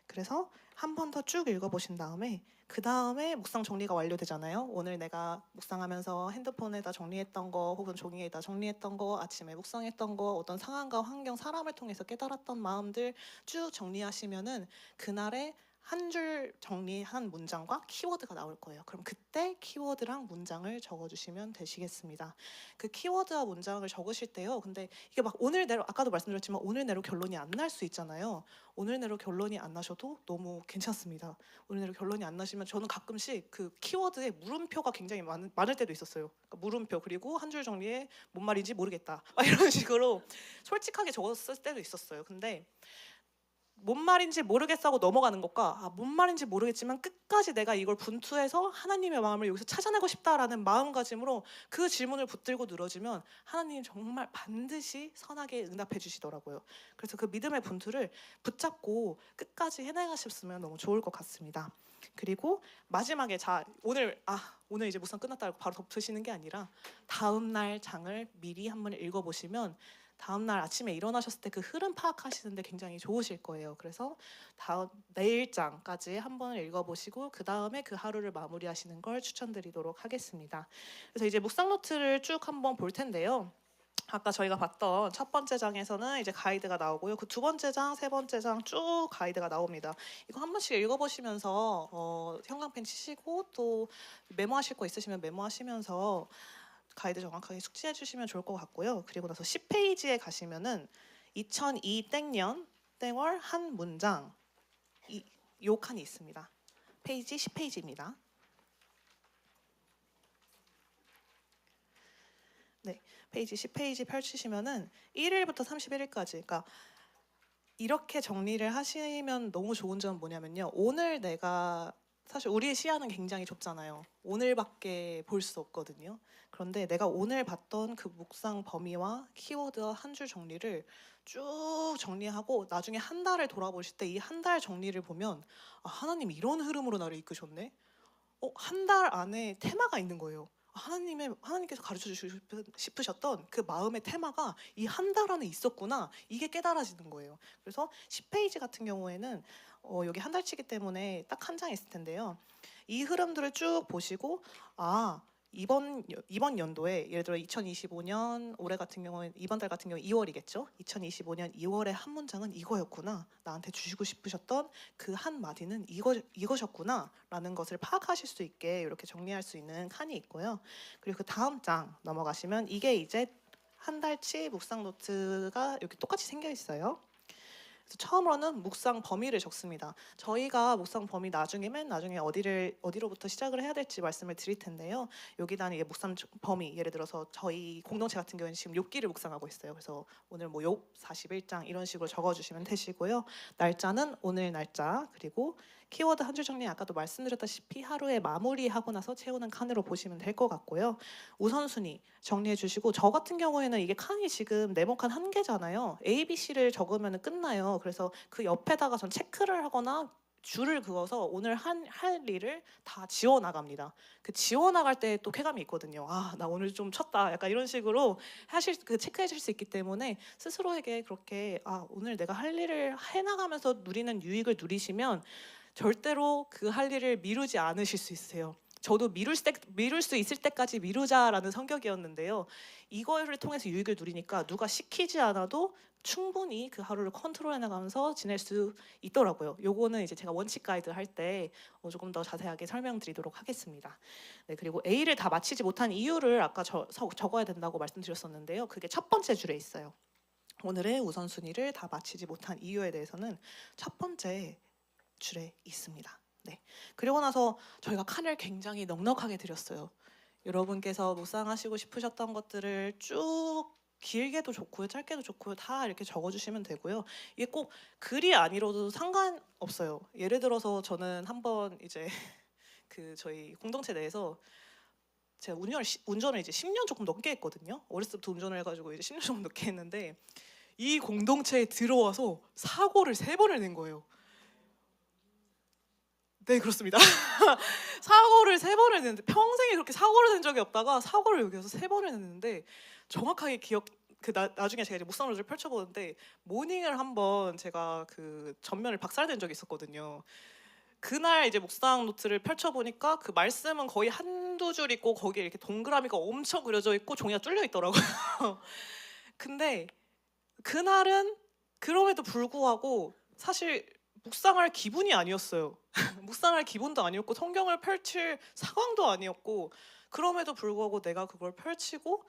[SPEAKER 2] 그래서 한 번 더 쭉 읽어보신 다음에 그 다음에 묵상 정리가 완료되잖아요. 오늘 내가 묵상하면서 핸드폰에다 정리했던 거 혹은 종이에다 정리했던 거, 아침에 묵상했던 거, 어떤 상황과 환경, 사람을 통해서 깨달았던 마음들 쭉 정리하시면은 그날의 한 줄 정리한 문장과 키워드가 나올 거예요. 그럼 그때 키워드랑 문장을 적어주시면 되시겠습니다. 그 키워드와 문장을 적으실 때요. 근데 이게 막 오늘 내로, 아까도 말씀드렸지만 오늘 내로 결론이 안 날 수 있잖아요. 오늘 내로 결론이 안 나셔도 너무 괜찮습니다. 오늘 내로 결론이 안 나시면 저는 가끔씩 그 키워드에 물음표가 굉장히 많을 때도 있었어요. 그러니까 물음표, 그리고 한 줄 정리에 뭔 말인지 모르겠다, 이런 식으로 솔직하게 적었을 때도 있었어요. 근데 뭔 말인지 모르겠어 하고 넘어가는 것과 뭔 말인지 모르겠지만 끝까지 내가 이걸 분투해서 하나님의 마음을 여기서 찾아내고 싶다라는 마음가짐으로 그 질문을 붙들고 늘어지면 하나님 정말 반드시 선하게 응답해 주시더라고요. 그래서 그 믿음의 분투를 붙잡고 끝까지 해나가셨으면 너무 좋을 것 같습니다. 그리고 마지막에 오늘 이제 묵상 끝났다고 바로 덮으시는 게 아니라 다음 날 장을 미리 한번 읽어보시면 다음날 아침에 일어나셨을 때 그 흐름 파악하시는데 굉장히 좋으실 거예요. 그래서 내일장까지 한번 읽어보시고 그 다음에 그 하루를 마무리하시는 걸 추천드리도록 하겠습니다. 그래서 이제 묵상 노트를 쭉 한번 볼 텐데요. 아까 저희가 봤던 첫 번째 장에서는 이제 가이드가 나오고요. 그 두 번째 장, 세 번째 장 쭉 가이드가 나옵니다. 이거 한 번씩 읽어보시면서 형광펜 치시고 또 메모하실 거 있으시면 메모하시면서 가이드 정확하게 숙지해 주시면 좋을 것 같고요. 그리고 나서 10페이지에 가시면은 2002 땡년 땡월 한 문장 요 칸이 있습니다. 페이지 10페이지입니다. 네, 페이지 10페이지 펼치시면은 1일부터 31일까지, 그러니까 이렇게 정리를 하시면 너무 좋은 점은 뭐냐면요. 오늘 내가 사실 우리의 시야는 굉장히 좁잖아요. 오늘밖에 볼 수 없거든요. 그런데 내가 오늘 봤던 그 묵상 범위와 키워드와 한 줄 정리를 쭉 정리하고 나중에 한 달을 돌아보실 때 이 한 달 정리를 보면 하나님 이런 흐름으로 나를 이끄셨네. 한 달 안에 테마가 있는 거예요. 하나님께서 가르쳐 주시고 싶으셨던 그 마음의 테마가 이 한 달 안에 있었구나. 이게 깨달아지는 거예요. 그래서 10페이지 같은 경우에는 여기 한 달치기 때문에 딱 한 장 있을 텐데요. 이 흐름들을 쭉 보시고 이번 연도에 예를 들어 2025년 올해 같은 경우에 이번 달 같은 경우 2월이겠죠. 2025년 2월의 한 문장은 이거였구나. 나한테 주시고 싶으셨던 그 한 마디는 이거셨구나라는 것을 파악하실 수 있게 이렇게 정리할 수 있는 칸이 있고요. 그리고 그 다음 장 넘어가시면 이게 이제 한 달치 묵상 노트가 이렇게 똑같이 생겨 있어요. 그래서 처음으로는 묵상 범위를 적습니다. 저희가 묵상 범위 맨 나중에 어디로부터 시작을 해야 될지 말씀을 드릴 텐데요. 여기다는 묵상 범위, 예를 들어서 저희 공동체 같은 경우는 지금 욥기를 묵상하고 있어요. 그래서 오늘 욥 41장 이런 식으로 적어주시면 되시고요. 날짜는 오늘 날짜, 그리고 키워드 한 줄 정리 아까도 말씀드렸다시피 하루에 마무리하고 나서 채우는 칸으로 보시면 될 것 같고요. 우선순위 정리해 주시고 저 같은 경우에는 이게 칸이 지금 네모 칸 한 개잖아요. A, B, C를 적으면 끝나요. 그래서 그 옆에다가 전 체크를 하거나 줄을 그어서 오늘 할 일을 다 지워 나갑니다. 그 지워 나갈 때 또 쾌감이 있거든요. 아, 나 오늘 좀 쳤다. 약간 이런 식으로 체크해줄 수 있기 때문에 스스로에게 그렇게 오늘 내가 할 일을 해 나가면서 누리는 유익을 누리시면 절대로 그 할 일을 미루지 않으실 수 있어요. 저도 미룰 수 있을 때까지 미루자라는 성격이었는데요. 이거를 통해서 유익을 누리니까 누가 시키지 않아도 충분히 그 하루를 컨트롤해 나가면서 지낼 수 있더라고요. 요거는 이제 제가 원칙 가이드 할 때 조금 더 자세하게 설명드리도록 하겠습니다. 네, 그리고 A를 다 마치지 못한 이유를 아까 적어야 된다고 말씀드렸었는데요. 그게 첫 번째 줄에 있어요. 오늘의 우선순위를 다 마치지 못한 이유에 대해서는 첫 번째 줄에 있습니다. 네. 그리고 나서 저희가 칸을 굉장히 넉넉하게 드렸어요. 여러분께서 묵상하시고 싶으셨던 것들을 쭉 길게도 좋고요, 짧게도 좋고요, 다 이렇게 적어주시면 되고요. 이게 꼭 글이 아니라도 상관없어요. 예를 들어서 저는 한번 이제 그 저희 공동체 내에서 제가 운전을 이제 10년 조금 넘게 했거든요. 어렸을 때부터 운전을 해가지고 이제 10년 조금 넘게 했는데 이 공동체에 들어와서 사고를 3번을 낸 거예요. 네, 그렇습니다. 사고를 3번을 냈는데 평생에 그렇게 사고를 낸 적이 없다가 사고를 여기서 3번을 냈는데 정확하게 나중에 제가 이제 묵상 노트를 펼쳐보는데 모닝을 한번 제가 그 전면을 박살낸 적이 있었거든요. 그날 이제 묵상 노트를 펼쳐보니까 그 말씀은 거의 한두 줄 있고 거기에 이렇게 동그라미가 엄청 그려져 있고 종이가 뚫려 있더라고요. 근데 그날은 그럼에도 불구하고 사실 묵상할 기분이 아니었어요. 묵상할 기분도 아니었고 성경을 펼칠 상황도 아니었고 그럼에도 불구하고 내가 그걸 펼치고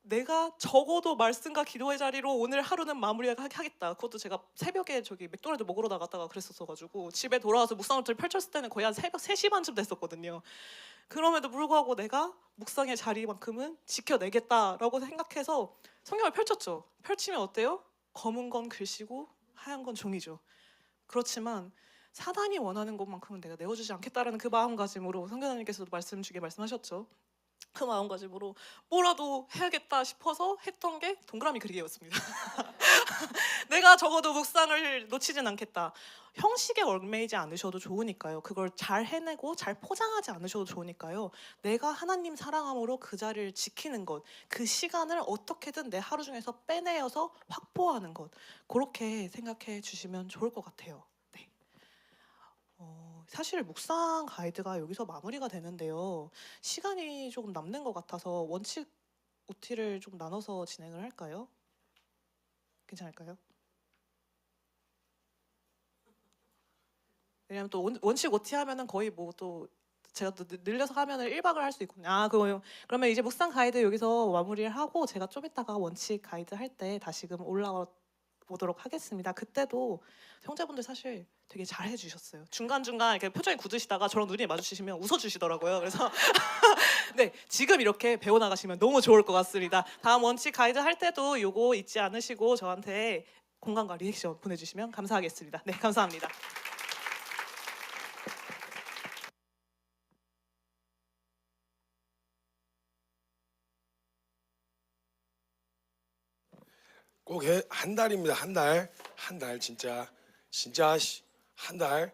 [SPEAKER 2] 내가 적어도 말씀과 기도의 자리로 오늘 하루는 마무리하겠다. 그것도 제가 새벽에 저기 맥도날드 먹으러 나갔다가 그랬었어가지고 집에 돌아와서 묵상을 펼쳤을 때는 거의 한 새벽 3시 반쯤 됐었거든요. 그럼에도 불구하고 내가 묵상의 자리만큼은 지켜내겠다라고 생각해서 성경을 펼쳤죠. 펼치면 어때요? 검은 건 글씨고 하얀 건 종이죠. 그렇지만 사단이 원하는 것만큼은 내가 내어주지 않겠다라는 그 마음가짐으로 성교사님께서도 말씀 주게 말씀하셨죠. 그 마음가짐으로 뭐라도 해야겠다 싶어서 했던 게 동그라미 그리기였습니다. 내가 적어도 묵상을 놓치진 않겠다. 형식에 얽매이지 않으셔도 좋으니까요. 그걸 잘 해내고 잘 포장하지 않으셔도 좋으니까요. 내가 하나님 사랑함으로 그 자리를 지키는 것, 그 시간을 어떻게든 내 하루 중에서 빼내어서 확보하는 것, 그렇게 생각해 주시면 좋을 것 같아요. 네. 사실 묵상 가이드가 여기서 마무리가 되는데요. 시간이 조금 남는 것 같아서 원칙 OT를 좀 나눠서 진행을 할까요? 괜찮을까요? 왜냐면 또 원칙 OT 하면은 거의 뭐 또 제가 또 늘려서 하면은 1박을 할 수 있거든요. 그러면 이제 묵상 가이드 여기서 마무리를 하고 제가 좀 이따가 원칙 가이드 할 때 다시금 올라와 보도록 하겠습니다. 그때도 형제분들 사실 되게 잘해 주셨어요. 중간중간 이렇게 표정이 굳으시다가 저랑 눈이 마주치시면 웃어 주시더라고요. 그래서 네, 지금 이렇게 배워 나가시면 너무 좋을 것 같습니다. 다음 원칙 가이드 할 때도 요거 잊지 않으시고 저한테 공감과 리액션 보내주시면 감사하겠습니다. 네, 감사합니다.
[SPEAKER 1] 꼭 한 달입니다. 한 달 진짜 한 달.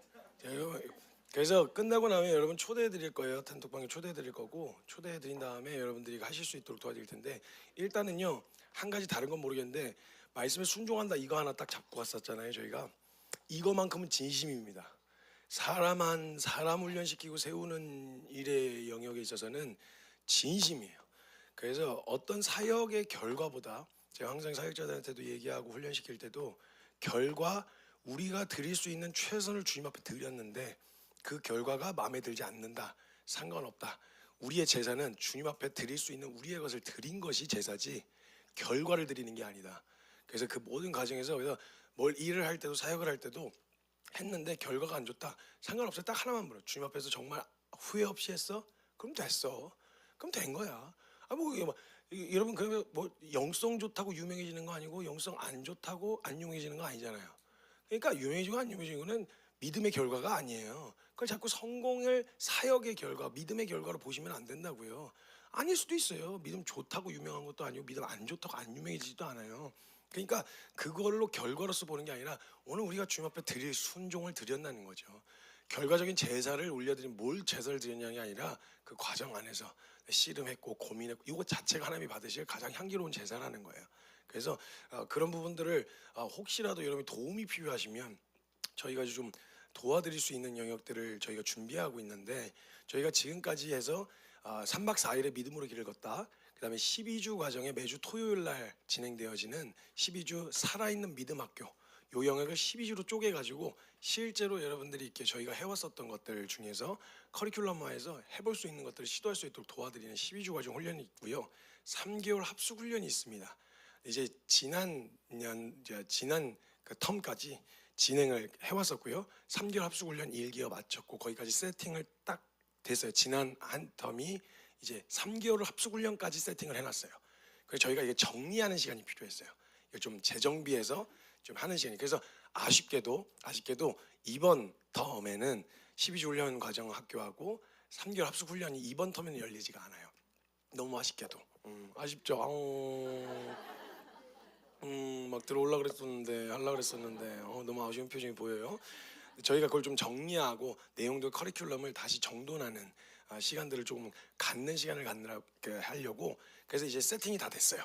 [SPEAKER 1] 그래서 끝나고 나면 여러분 초대해 드릴 거예요. 단톡방에 초대해 드릴 거고 초대해 드린 다음에 여러분들이 하실 수 있도록 도와드릴 텐데 일단은요 한 가지 다른 건 모르겠는데 말씀에 순종한다 이거 하나 딱 잡고 갔었잖아요. 저희가 이거만큼은 진심입니다. 사람 훈련시키고 세우는 일의 영역에 있어서는 진심이에요. 그래서 어떤 사역의 결과보다 제가 항상 사역자들한테도 얘기하고 훈련시킬 때도 결과 우리가 드릴 수 있는 최선을 주님 앞에 드렸는데 그 결과가 마음에 들지 않는다. 상관없다. 우리의 제사는 주님 앞에 드릴 수 있는 우리의 것을 드린 것이 제사지 결과를 드리는 게 아니다. 그래서 그 모든 과정에서 그래서 뭘 일을 할 때도 사역을 할 때도 했는데 결과가 안 좋다. 상관없어요. 딱 하나만 물어. 주님 앞에서 정말 후회 없이 했어? 그럼 됐어. 그럼 된 거야. 여러분 그러면 뭐 영성 좋다고 유명해지는 거 아니고 영성 안 좋다고 안 유명해지는 거 아니잖아요. 그러니까 유명해지고 안 유명해지는 거는 믿음의 결과가 아니에요. 그걸 자꾸 성공을 사역의 결과, 믿음의 결과로 보시면 안 된다고요. 아닐 수도 있어요. 믿음 좋다고 유명한 것도 아니고 믿음 안 좋다고 안 유명해지지도 않아요. 그러니까 그걸로 결과로서 보는 게 아니라 오늘 우리가 주님 앞에 드릴 순종을 드렸다는 거죠. 결과적인 제사를 올려드린 뭘 제사를 드렸냐는 게 아니라 그 과정 안에서 씨름했고 고민했고 이거 자체가 하나님이 받으실 가장 향기로운 제사라는 거예요. 그래서 그런 부분들을 혹시라도 여러분이 도움이 필요하시면 저희가 좀 도와드릴 수 있는 영역들을 저희가 준비하고 있는데 저희가 지금까지 해서 3박 4일의 믿음으로 길을 걷다 그다음에 12주 과정에 매주 토요일 날 진행되어지는 12주 살아있는 믿음 학교 요 영역을 12주로 쪼개가지고 실제로 여러분들이 이렇게 저희가 해왔었던 것들 중에서 커리큘럼화해서 해볼 수 있는 것들을 시도할 수 있도록 도와드리는 12주 과정 훈련이 있고요. 3개월 합숙 훈련이 있습니다. 이제 지난 그 텀까지 진행을 해왔었고요. 3개월 합숙 훈련 1개월 마쳤고 거기까지 세팅을 딱 됐어요. 지난 한 텀이 이제 3개월 합숙 훈련까지 세팅을 해놨어요. 그래서 저희가 이게 정리하는 시간이 필요했어요. 이걸 좀 재정비해서 좀 하는 시간이. 그래서 아쉽게도 이번 텀에는 12주 훈련 과정 학교하고 3개월 합숙 훈련이 이번 텀에는 열리지가 않아요. 너무 아쉽게도. 아쉽죠. 막 들어올라 그랬었는데 하려 그랬었는데 너무 아쉬운 표정이 보여요. 저희가 그걸 좀 정리하고 내용들 커리큘럼을 다시 정돈하는 시간들을 조금 갖는 시간을 갖느라 하려고 그래서 이제 세팅이 다 됐어요.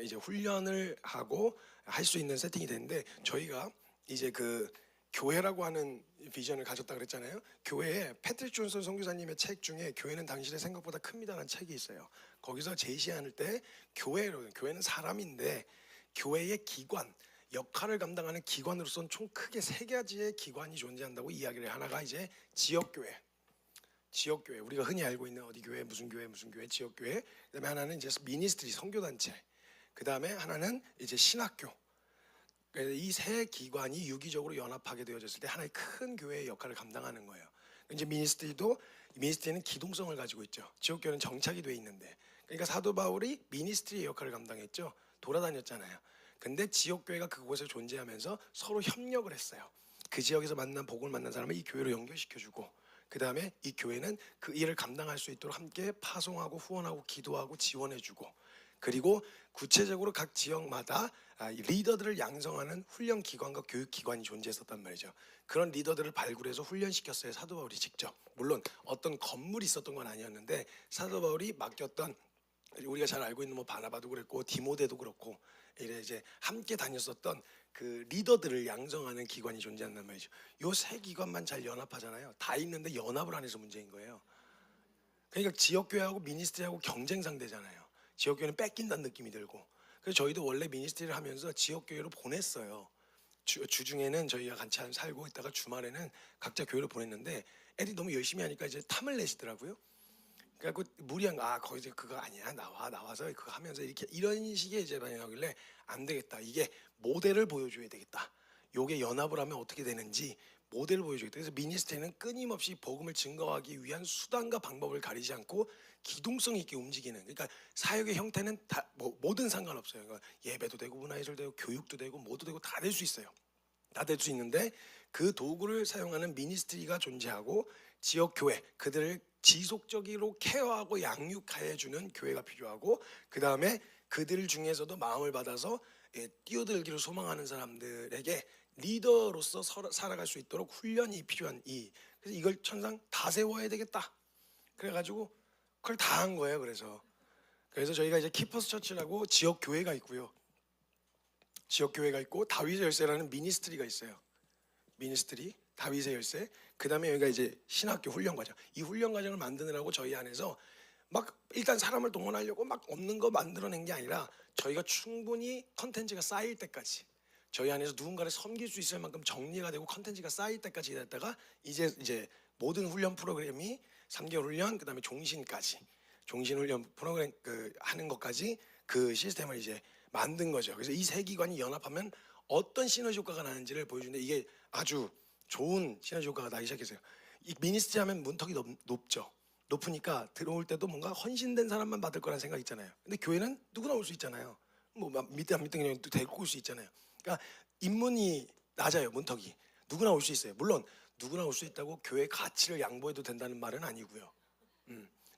[SPEAKER 1] 이제 훈련을 하고 할 수 있는 세팅이 됐는데 저희가 이제 그 교회라고 하는 비전을 가졌다 그랬잖아요. 교회에 패트릭 존슨 선교사님의 책 중에 교회는 당신의 생각보다 큽니다라는 책이 있어요. 거기서 제시할 때 교회는 사람인데 교회의 기관 역할을 감당하는 기관으로서는 총 크게 세 가지의 기관이 존재한다고 이야기를 하나가 이제 지역교회 우리가 흔히 알고 있는 어디 교회 무슨 교회 지역교회 그다음에 하나는 이제 미니스트리 선교단체 그다음에 하나는 이제 신학교 이 세 기관이 유기적으로 연합하게 되어졌을 때 하나의 큰 교회의 역할을 감당하는 거예요. 이제 미니스트리는 기동성을 가지고 있죠. 지역교회는 정착이 돼 있는데 그러니까 사도 바울이 미니스트리의 역할을 감당했죠. 돌아다녔잖아요. 근데 지역교회가 그곳에 존재하면서 서로 협력을 했어요. 그 지역에서 복음을 만난 사람을 이 교회로 연결시켜주고 그 다음에 이 교회는 그 일을 감당할 수 있도록 함께 파송하고 후원하고 기도하고 지원해주고 그리고 구체적으로 각 지역마다 리더들을 양성하는 훈련기관과 교육기관이 존재했었단 말이죠. 그런 리더들을 발굴해서 훈련시켰어요. 사도 바울이 직접. 물론 어떤 건물이 있었던 건 아니었는데 사도 바울이 맡겼던 우리가 잘 알고 있는 바나바도 그랬고 디모데도 그렇고 이제 함께 다녔었던 그 리더들을 양성하는 기관이 존재한단 말이죠. 요 세 기관만 잘 연합하잖아요. 다 있는데 연합을 안 해서 문제인 거예요. 그러니까 지역교회하고 미니스트리하고 경쟁 상대잖아요. 지역교회는 뺏긴다는 느낌이 들고 그래서 저희도 원래 미니스트리를 하면서 지역교회로 보냈어요. 주중에는 저희가 같이 살고 있다가 주말에는 각자 교회로 보냈는데 애들이 너무 열심히 하니까 이제 탐을 내시더라고요. 그래갖고 무리한 거기 그거 아니야 나와서 그거 하면서 이런 식의 이제 반응하길래 안 되겠다. 이게 모델을 보여줘야 되겠다. 요게 연합을 하면 어떻게 되는지 모델을 보여줘야겠다. 그래서 미니스트리는 끊임없이 복음을 증거하기 위한 수단과 방법을 가리지 않고 기동성 있게 움직이는 그러니까 사역의 형태는 다 뭐든 상관없어요. 그러니까 예배도 되고 문화예술 되고 교육도 되고 뭐도 되고 다 될 수 있어요. 다 될 수 있는데 그 도구를 사용하는 미니스트리가 존재하고 지역 교회 그들을 지속적으로 케어하고 양육해주는 교회가 필요하고 그 다음에 그들 중에서도 마음을 받아서 뛰어들기를 소망하는 사람들에게 리더로서 살아갈 수 있도록 훈련이 필요한 그래서 이걸 천상 다 세워야 되겠다. 그래가지고 그걸 다 한 거예요. 그래서 저희가 이제 키퍼스 처치라고 지역 교회가 있고요. 지역 교회가 있고 다윗의 열쇠라는 미니스트리가 있어요. 미니스트리 다윗의 열쇠. 그다음에 여기가 이제 신학교 훈련 과정. 이 훈련 과정을 만드느라고 저희 안에서 막 일단 사람을 동원하려고 막 없는 거 만들어낸 게 아니라 저희가 충분히 컨텐츠가 쌓일 때까지 저희 안에서 누군가를 섬길 수 있을 만큼 정리가 되고 컨텐츠가 쌓일 때까지 기다렸다가 이제 모든 훈련 프로그램이 3개월 훈련 그다음에 종신 훈련 프로그램 하는 것까지 그 시스템을 이제 만든 거죠. 그래서 이 세 기관이 연합하면 어떤 시너지 효과가 나는지를 보여주는데 이게 아주 좋은 시너지 효과가 나기 시작했어요. 이 미니스트리 하면 문턱이 높죠. 높으니까 들어올 때도 뭔가 헌신된 사람만 받을 거라는 생각 있잖아요. 근데 교회는 누구나 올 수 있잖아요. 뭐 믿든 안 믿든 그냥 또 데리고 올 수 있잖아요. 그러니까 입문이 낮아요. 문턱이. 누구나 올 수 있어요. 물론 누구나 올 수 있다고 교회 가치를 양보해도 된다는 말은 아니고요.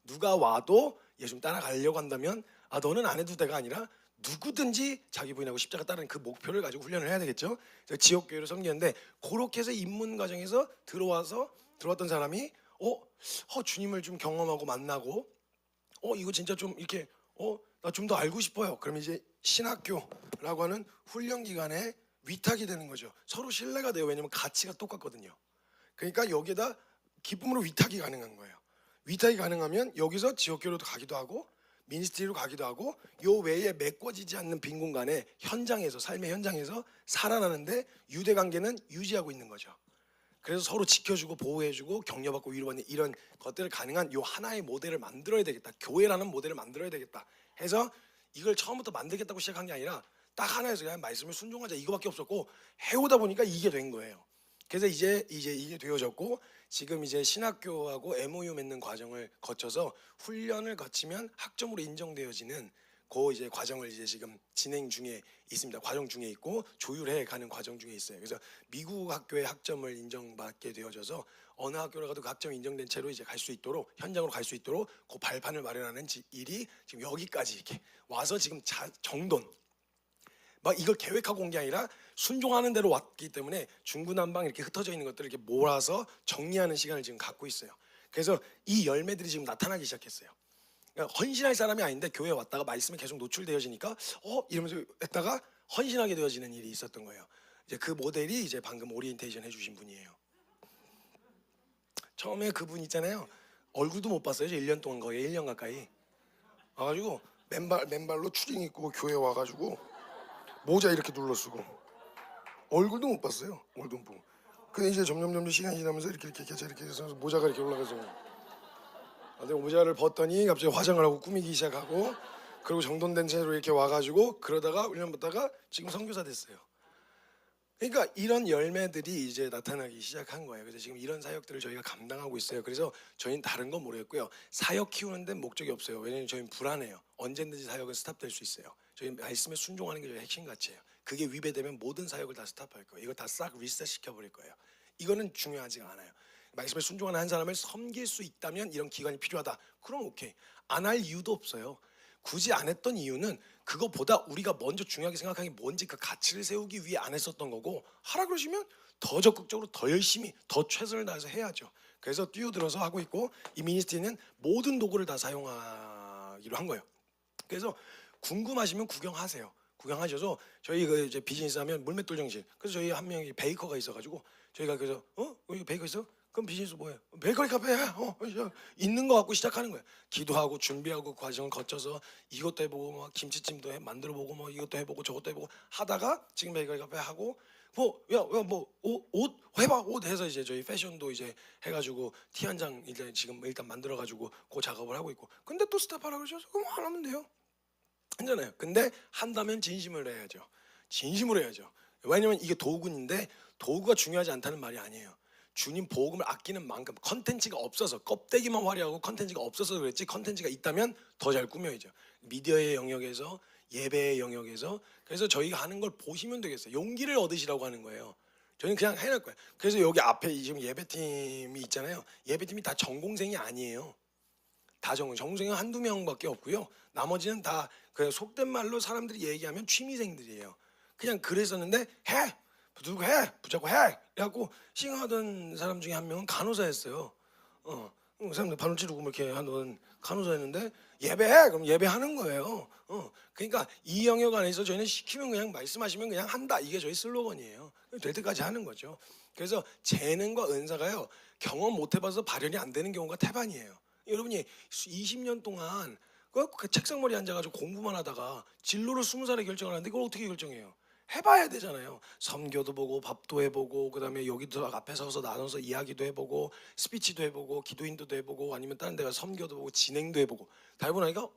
[SPEAKER 1] 누가 와도 예수 따라가려고 한다면 너는 안 해도 돼가 아니라 누구든지 자기 부인하고 십자가 따르는 그 목표를 가지고 훈련을 해야 되겠죠. 그래서 지역 교회를 섬기는데 그렇게 해서 입문 과정에서 들어왔던 사람이 주님을 좀 경험하고 만나고 이거 진짜 좀 이렇게 나 좀 더 알고 싶어요. 그럼 이제 신학교라고 하는 훈련 기간에 위탁이 되는 거죠. 서로 신뢰가 돼요. 왜냐면 가치가 똑같거든요. 그러니까 여기에다 기쁨으로 위탁이 가능한 거예요. 위탁이 가능하면 여기서 지역교회로도 가기도 하고 미니스트리로 가기도 하고 요 외에 메꿔지지 않는 빈 공간에 현장에서 삶의 현장에서 살아나는데 유대 관계는 유지하고 있는 거죠. 그래서 서로 지켜주고 보호해주고 격려받고 위로받는 이런 것들을 가능한 요 하나의 모델을 만들어야 되겠다. 교회라는 모델을 만들어야 되겠다 해서 이걸 처음부터 만들겠다고 시작한 게 아니라 딱 하나에서 그냥 말씀을 순종하자 이거밖에 없었고 해오다 보니까 이게 된 거예요. 그래서 이제 이게 되어졌고 지금 이제 신학교하고 MOU 맺는 과정을 거쳐서 훈련을 거치면 학점으로 인정되어지는 그 이제 과정을 이제 지금 진행 중에 있습니다. 과정 중에 있고 조율해 가는 과정 중에 있어요. 그래서 미국 학교의 학점을 인정받게 되어져서 어느 학교를 가도 그 학점이 인정된 채로 이제 갈 수 있도록 현장으로 갈 수 있도록 그 발판을 마련하는 일이 지금 여기까지 이렇게 와서 지금 정돈 막 이걸 계획하고 온 게 아니라 순종하는 대로 왔기 때문에 중구난방 이렇게 흩어져 있는 것들을 이렇게 몰아서 정리하는 시간을 지금 갖고 있어요. 그래서 이 열매들이 지금 나타나기 시작했어요. 그러니까 헌신할 사람이 아닌데 교회에 왔다가 말씀에 계속 노출되어지니까 이러면서 했다가 헌신하게 되어지는 일이 있었던 거예요. 이제 그 모델이 이제 방금 오리엔테이션 해주신 분이에요. 처음에 그분 있잖아요. 얼굴도 못 봤어요. 1년 동안 거의 1년 가까이 와가지고 맨발로 추링 입고 교회 와가지고 모자 이렇게 눌러 쓰고 얼굴도 못 봤어요. 얼굴도 못 보고. 근데 이제 점점 시간이 지나면서 이렇게 해서 모자가 이렇게 올라가서 내가 모자를 벗더니 갑자기 화장을 하고 꾸미기 시작하고 그리고 정돈된 채로 이렇게 와가지고 그러다가 훈련 받다가 지금 선교사 됐어요. 그러니까 이런 열매들이 이제 나타나기 시작한 거예요. 그래서 지금 이런 사역들을 저희가 감당하고 있어요. 그래서 저희는 다른 건 모르겠고요. 사역 키우는 데는 목적이 없어요. 왜냐하면 저희는 불안해요. 언제든지 사역은 스탑될 수 있어요. 저희는 말씀에 순종하는 게 저희 핵심 가치예요. 그게 위배되면 모든 사역을 다 스탑할 거예요. 이거 다 싹 리셋 시켜버릴 거예요. 이거는 중요하지가 않아요. 말씀에 순종하는 한 사람을 섬길 수 있다면 이런 기간이 필요하다. 그럼 오케이. 안 할 이유도 없어요. 굳이 안 했던 이유는 그거보다 우리가 먼저 중요하게 생각하는 게 뭔지 그 가치를 세우기 위해 안 했었던 거고 하라 그러시면 더 적극적으로 더 열심히 더 최선을 다해서 해야죠. 그래서 뛰어들어서 하고 있고 이 미니스트리는 모든 도구를 다 사용하기로 한 거예요. 그래서 궁금하시면 구경하세요. 구경하셔서 저희 그 이제 비즈니스 하면 물맷돌 정신. 그래서 저희 한 명이 베이커가 있어가지고 저희가 그래서 여기 베이커 있어? 그럼 비즈니스 뭐예요? 베이커리 카페 있는 거 갖고 시작하는 거예요. 기도하고 준비하고 과정을 거쳐서 이것도 해보고 막 김치찜도 만들어보고 뭐 이것도 해보고 저것도 해보고 하다가 지금 베이커리 카페 하고 옷 해봐 옷 해서 이제 저희 패션도 이제 해가지고 티 한 장 이제 지금 일단 만들어가지고 그 작업을 하고 있고. 근데 또 스탑하라 그러셔서 그럼 안 하면 돼요. 괜찮아요. 근데 한다면 진심으로 해야죠. 진심으로 해야죠. 왜냐면 이게 도구인데 도구가 중요하지 않다는 말이 아니에요. 주님 복음을 아끼는 만큼 컨텐츠가 없어서 껍데기만 화려하고 컨텐츠가 없어서 그랬지 컨텐츠가 있다면 더 잘 꾸며야죠. 미디어의 영역에서 예배의 영역에서 그래서 저희가 하는 걸 보시면 되겠어요. 용기를 얻으시라고 하는 거예요. 저희는 그냥 해낼 거예요. 그래서 여기 앞에 지금 예배팀이 있잖아요. 예배팀이 다 전공생이 아니에요. 다 전공생이 한두 명밖에 없고요. 나머지는 다 그 속된 말로 사람들이 얘기하면 취미생들이에요. 그냥 그랬었는데 해! 누구 해! 붙잡고 해! 그래갖고 싱하던 사람 중에 한 명은 간호사였어요. 그 사람들 바늘 찌르고 뭐 이렇게 하는 간호사였는데 예배해! 그럼 예배하는 거예요. 그러니까 이 영역 안에서 저희는 시키면 그냥 말씀하시면 그냥 한다. 이게 저희 슬로건이에요. 될 때까지 하는 거죠. 그래서 재능과 은사가요. 경험 못 해봐서 발현이 안 되는 경우가 태반이에요. 여러분이 20년 동안 그 책상머리에 앉아가지고 공부만 하다가 진로를 20살에 결정을 하는데 이걸 어떻게 결정해요? 해봐야 되잖아요. 선교도 보고 밥도 해보고 그다음에 여기도 앞에 서서 나눠서 이야기도 해보고 스피치도 해보고 기도인도도 해보고 아니면 다른 데 가서 선교도 보고 진행도 해보고 다 해보고 나니까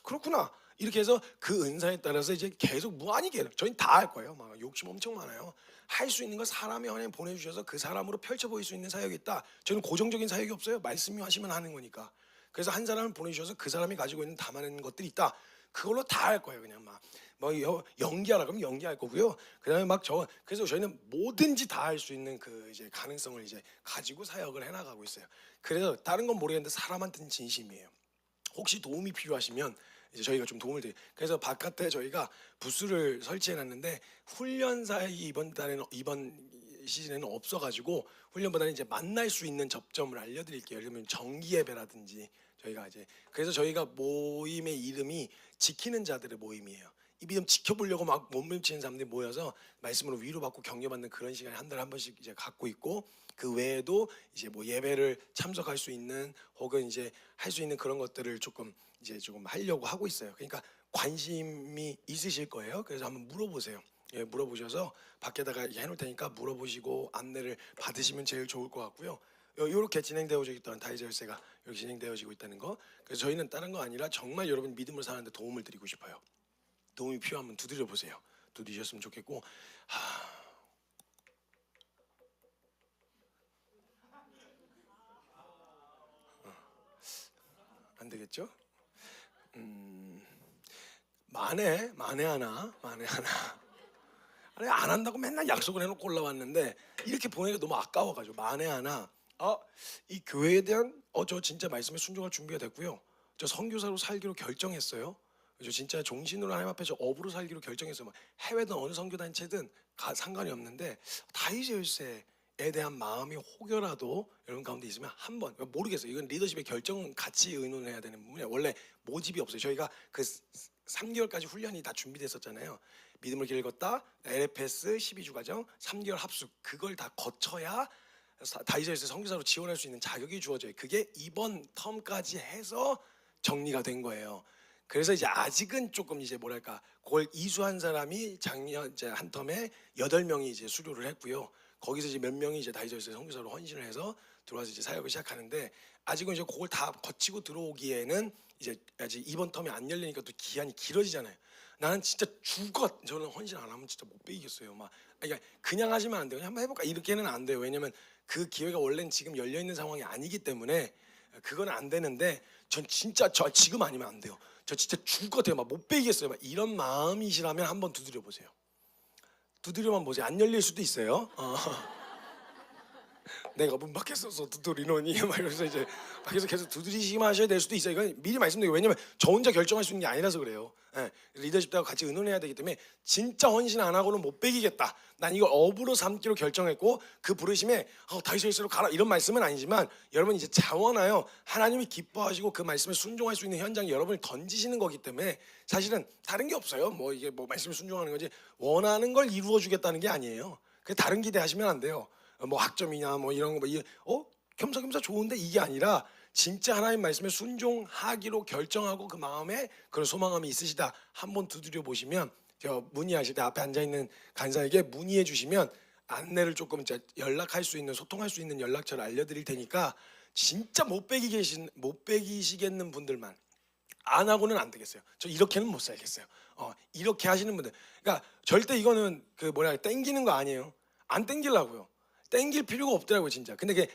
[SPEAKER 1] 그렇구나 이렇게 해서 그 은사에 따라서 이제 계속 무한히게 저희는 다 할 거예요. 막 욕심 엄청 많아요. 할 수 있는 거 사람이 하나님 보내주셔서 그 사람으로 펼쳐 보일 수 있는 사역이 있다. 저는 고정적인 사역이 없어요. 말씀이 하시면 하는 거니까. 그래서 한 사람을 보내주셔서 그 사람이 가지고 있는 담아낸 것들이 있다. 그걸로 다 할 거예요. 그냥 막 뭐 연기하라 그러면 연기할 거고요. 그다음에 막 그래서 저희는 뭐든지 다 할 수 있는 그 이제 가능성을 이제 가지고 사역을 해나가고 있어요. 그래서 다른 건 모르겠는데 사람한테는 진심이에요. 혹시 도움이 필요하시면 이제 저희가 좀 도움을 드려요. 그래서 바깥에 저희가 부스를 설치해놨는데 훈련사에 이번 시즌에는 없어가지고 훈련보다는 이제 만날 수 있는 접점을 알려드릴게요. 예를 들면 정기 예배라든지 저희가 이제 그래서 저희가 모임의 이름이 지키는 자들의 모임이에요. 이 믿음 지켜보려고 막 몸부림치는 사람들이 모여서 말씀으로 위로받고 격려받는 그런 시간을 한 달에 한 번씩 이제 갖고 있고 그 외에도 이제 뭐 예배를 참석할 수 있는 혹은 이제 할 수 있는 그런 것들을 조금 하려고 하고 있어요. 그러니까 관심이 있으실 거예요. 그래서 한번 물어보세요. 예, 물어보셔서 밖에다가 해놓을 테니까 물어보시고 안내를 받으시면 제일 좋을 것 같고요. 이렇게 진행되어지고 있다는 다이제 열쇠가 이렇게 진행되어지고 있다는 거. 그래서 저희는 다른 거 아니라 정말 여러분 믿음으로 사는데 도움을 드리고 싶어요. 도움이 필요하면 두드려 보세요. 두드리셨으면 좋겠고. 안 되겠죠? 만에 하나. 아니 안 한다고 맨날 약속을 해놓고 올라왔는데 이렇게 보내기가 너무 아까워가지고 만에 하나. 이 교회에 대한 저 진짜 말씀에 순종할 준비가 됐고요. 저 선교사로 살기로 결정했어요. 저 진짜 종신으로 하나님 앞에 저 업으로 살기로 결정했어요. 뭐 해외든 어느 선교단체든 상관이 없는데 다이제 열쇠에 대한 마음이 혹여라도 여러분 가운데 있으면 한번 모르겠어요. 이건 리더십의 결정 같이 의논해야 되는 부분이에요. 원래 모집이 없어요. 저희가 그 3개월까지 훈련이 다 준비됐었잖아요. 믿음을 길 걷다, LFS 12주 과정, 3개월 합숙 그걸 다 거쳐야 다이제에서 선교사로 지원할 수 있는 자격이 주어져요. 그게 이번 텀까지 해서 정리가 된 거예요. 그래서 이제 아직은 조금 이제 뭐랄까 그걸 이수한 사람이 작년 이제 한 텀에 8명이 이제 수료를 했고요. 거기서 이제 몇 명이 이제 다이제에서 선교사로 헌신을 해서 들어와서 이제 사역을 시작하는데 아직은 이제 그걸 다 거치고 들어오기에는 이제 아직 이번 텀이 안 열리니까 또 기한이 길어지잖아요. 나는 진짜 저는 헌신 안 하면 진짜 못 배기겠어요. 막 그러니까 그냥 하시면 안 돼요. 그냥 한번 해볼까 이렇게는 안 돼요. 왜냐면 그 기회가 원래는 지금 열려 있는 상황이 아니기 때문에 그건 안 되는데 전 진짜 저 지금 아니면 안 돼요. 저 진짜 죽을 것 같아요. 막 못 배기겠어요. 막 이런 마음이시라면 한번 두드려 보세요. 두드려만 보세요. 안 열릴 수도 있어요. 내가 문 밖에 서서 두드리노니 막 이러면서 이제 밖에서 계속 두드리시기만 하셔야 될 수도 있어요. 이건 미리 말씀드리고 왜냐면 저 혼자 결정할 수 있는 게 아니라서 그래요. 리더십하고 같이 의논해야 되기 때문에 진짜 헌신 안 하고는 못 배기겠다. 난 이걸 업으로 삼기로 결정했고 그 부르심에 다이소에스로 가라 이런 말씀은 아니지만 여러분 이제 자원하여 하나님이 기뻐하시고 그 말씀에 순종할 수 있는 현장에 여러분을 던지시는 거기 때문에 사실은 다른 게 없어요. 뭐 이게 뭐 말씀에 순종하는 거지 원하는 걸 이루어 주겠다는 게 아니에요. 그 다른 기대하시면 안 돼요. 뭐 학점이냐 뭐 이런 거 겸사겸사 좋은데 이게 아니라 진짜 하나님 말씀에 순종하기로 결정하고 그 마음에 그런 소망함이 있으시다. 한번 두드려 보시면 저 문의하실 때 앞에 앉아 있는 간사에게 문의해 주시면 안내를 조금 연락할 수 있는 소통할 수 있는 연락처를 알려드릴 테니까 진짜 못 배기시겠는 분들만 안 하고는 안 되겠어요. 저 이렇게는 못 살겠어요. 이렇게 하시는 분들, 그러니까 절대 이거는 그 땡기는 거 아니에요. 안 땡기려고요. 땡길 필요가 없더라고요, 진짜. 근데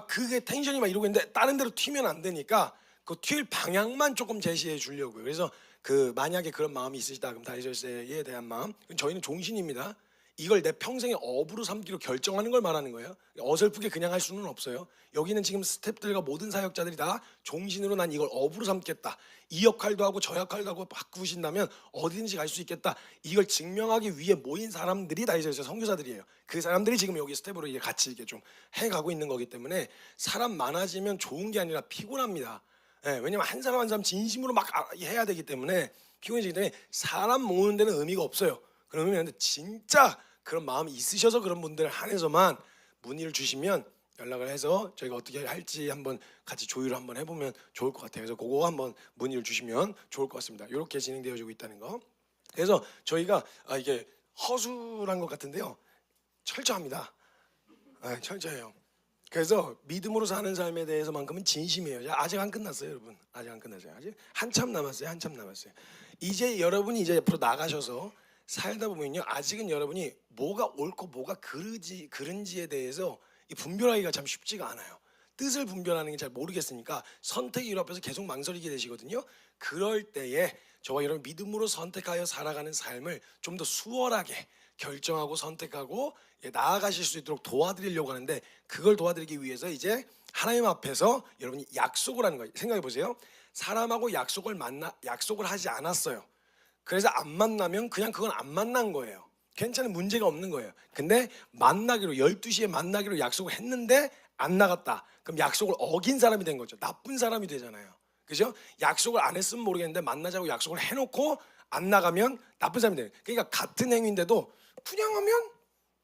[SPEAKER 1] 그게 텐션이 막 이러고 있는데 다른 데로 튀면 안 되니까 그 튈 방향만 조금 제시해 주려고요. 그래서 그 만약에 그런 마음이 있으시다 그럼 다이저스에 대한 마음, 저희는 종신입니다. 이걸 내 평생의 업으로 삼기로 결정하는 걸 말하는 거예요. 어설프게 그냥 할 수는 없어요. 여기는 지금 스태프들과 모든 사역자들이 다 종신으로 난 이걸 업으로 삼겠다. 이 역할도 하고 저 역할도 하고 바꾸신다면 어디든지 갈 수 있겠다. 이걸 증명하기 위해 모인 사람들이 다 이제 선교사들이에요. 그 사람들이 지금 여기 스텝으로 이제 같이 이게 좀 해가고 있는 거기 때문에 사람 많아지면 좋은 게 아니라 피곤합니다. 왜냐면 한 사람 한 사람 진심으로 막 해야 되기 때문에 피곤해지기 때문에 사람 모으는 데는 의미가 없어요. 그러면 진짜 그런 마음이 있으셔서 그런 분들 한해서만 문의를 주시면 연락을 해서 저희가 어떻게 할지 한번 같이 조율을 한번 해보면 좋을 것 같아요. 그래서 그거 한번 문의를 주시면 좋을 것 같습니다. 이렇게 진행되어지고 있다는 거. 그래서 저희가 이게 허술한 것 같은데요. 철저합니다. 철저해요. 그래서 믿음으로 사는 삶에 대해서만큼은 진심이에요. 아직 안 끝났어요, 여러분. 아직 안 끝났어요. 아직 한참 남았어요. 한참 남았어요. 이제 여러분이 이제 앞으로 나가셔서 살다 보면요, 아직은 여러분이 뭐가 옳고 뭐가 그른지에 대해서 분별하기가 참 쉽지가 않아요. 뜻을 분별하는 게 잘 모르겠으니까 선택의 길 앞에서 계속 망설이게 되시거든요. 그럴 때에 저와 여러분 믿음으로 선택하여 살아가는 삶을 좀 더 수월하게 결정하고 선택하고 나아가실 수 있도록 도와드리려고 하는데, 그걸 도와드리기 위해서 이제 하나님 앞에서 여러분이 약속을 하는 거예요. 생각해 보세요. 사람하고 약속을 하지 않았어요. 그래서 안 만나면 그냥 그건 안 만난 거예요. 괜찮은, 문제가 없는 거예요. 근데 만나기로 12시에 만나기로 약속을 했는데 안 나갔다. 그럼 약속을 어긴 사람이 된 거죠. 나쁜 사람이 되잖아요. 그죠? 약속을 안 했으면 모르겠는데 만나자고 약속을 해놓고 안 나가면 나쁜 사람이 돼요. 그러니까 같은 행위인데도 그냥 하면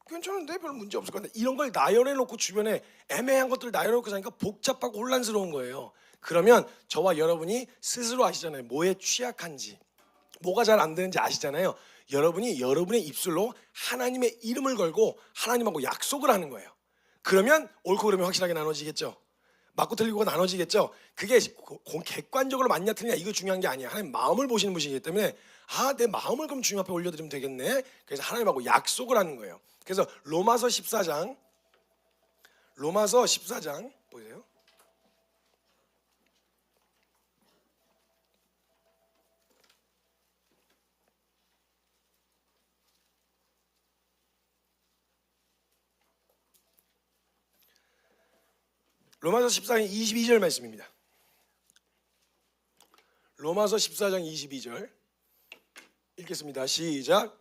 [SPEAKER 1] 괜찮은데 별 문제 없을 건데, 이런 걸 나열해 놓고 주변에 애매한 것들을 나열해 놓고 사니까 복잡하고 혼란스러운 거예요. 그러면 저와 여러분이 스스로 아시잖아요. 뭐에 취약한지, 뭐가 잘 안 되는지 아시잖아요. 여러분이 여러분의 입술로 하나님의 이름을 걸고 하나님하고 약속을 하는 거예요. 그러면 옳고 그름이 확실하게 나눠지겠죠. 맞고 틀리고가 나눠지겠죠. 그게 객관적으로 맞냐 틀리냐 이거 중요한 게 아니야. 하나님 마음을 보시는 분이기 때문에 내 마음을 그럼 주님 앞에 올려드리면 되겠네. 그래서 하나님하고 약속을 하는 거예요. 그래서 로마서 14장 보세요. 로마서 14장 22절 말씀입니다. 로마서 14장 22절 읽겠습니다. 시작.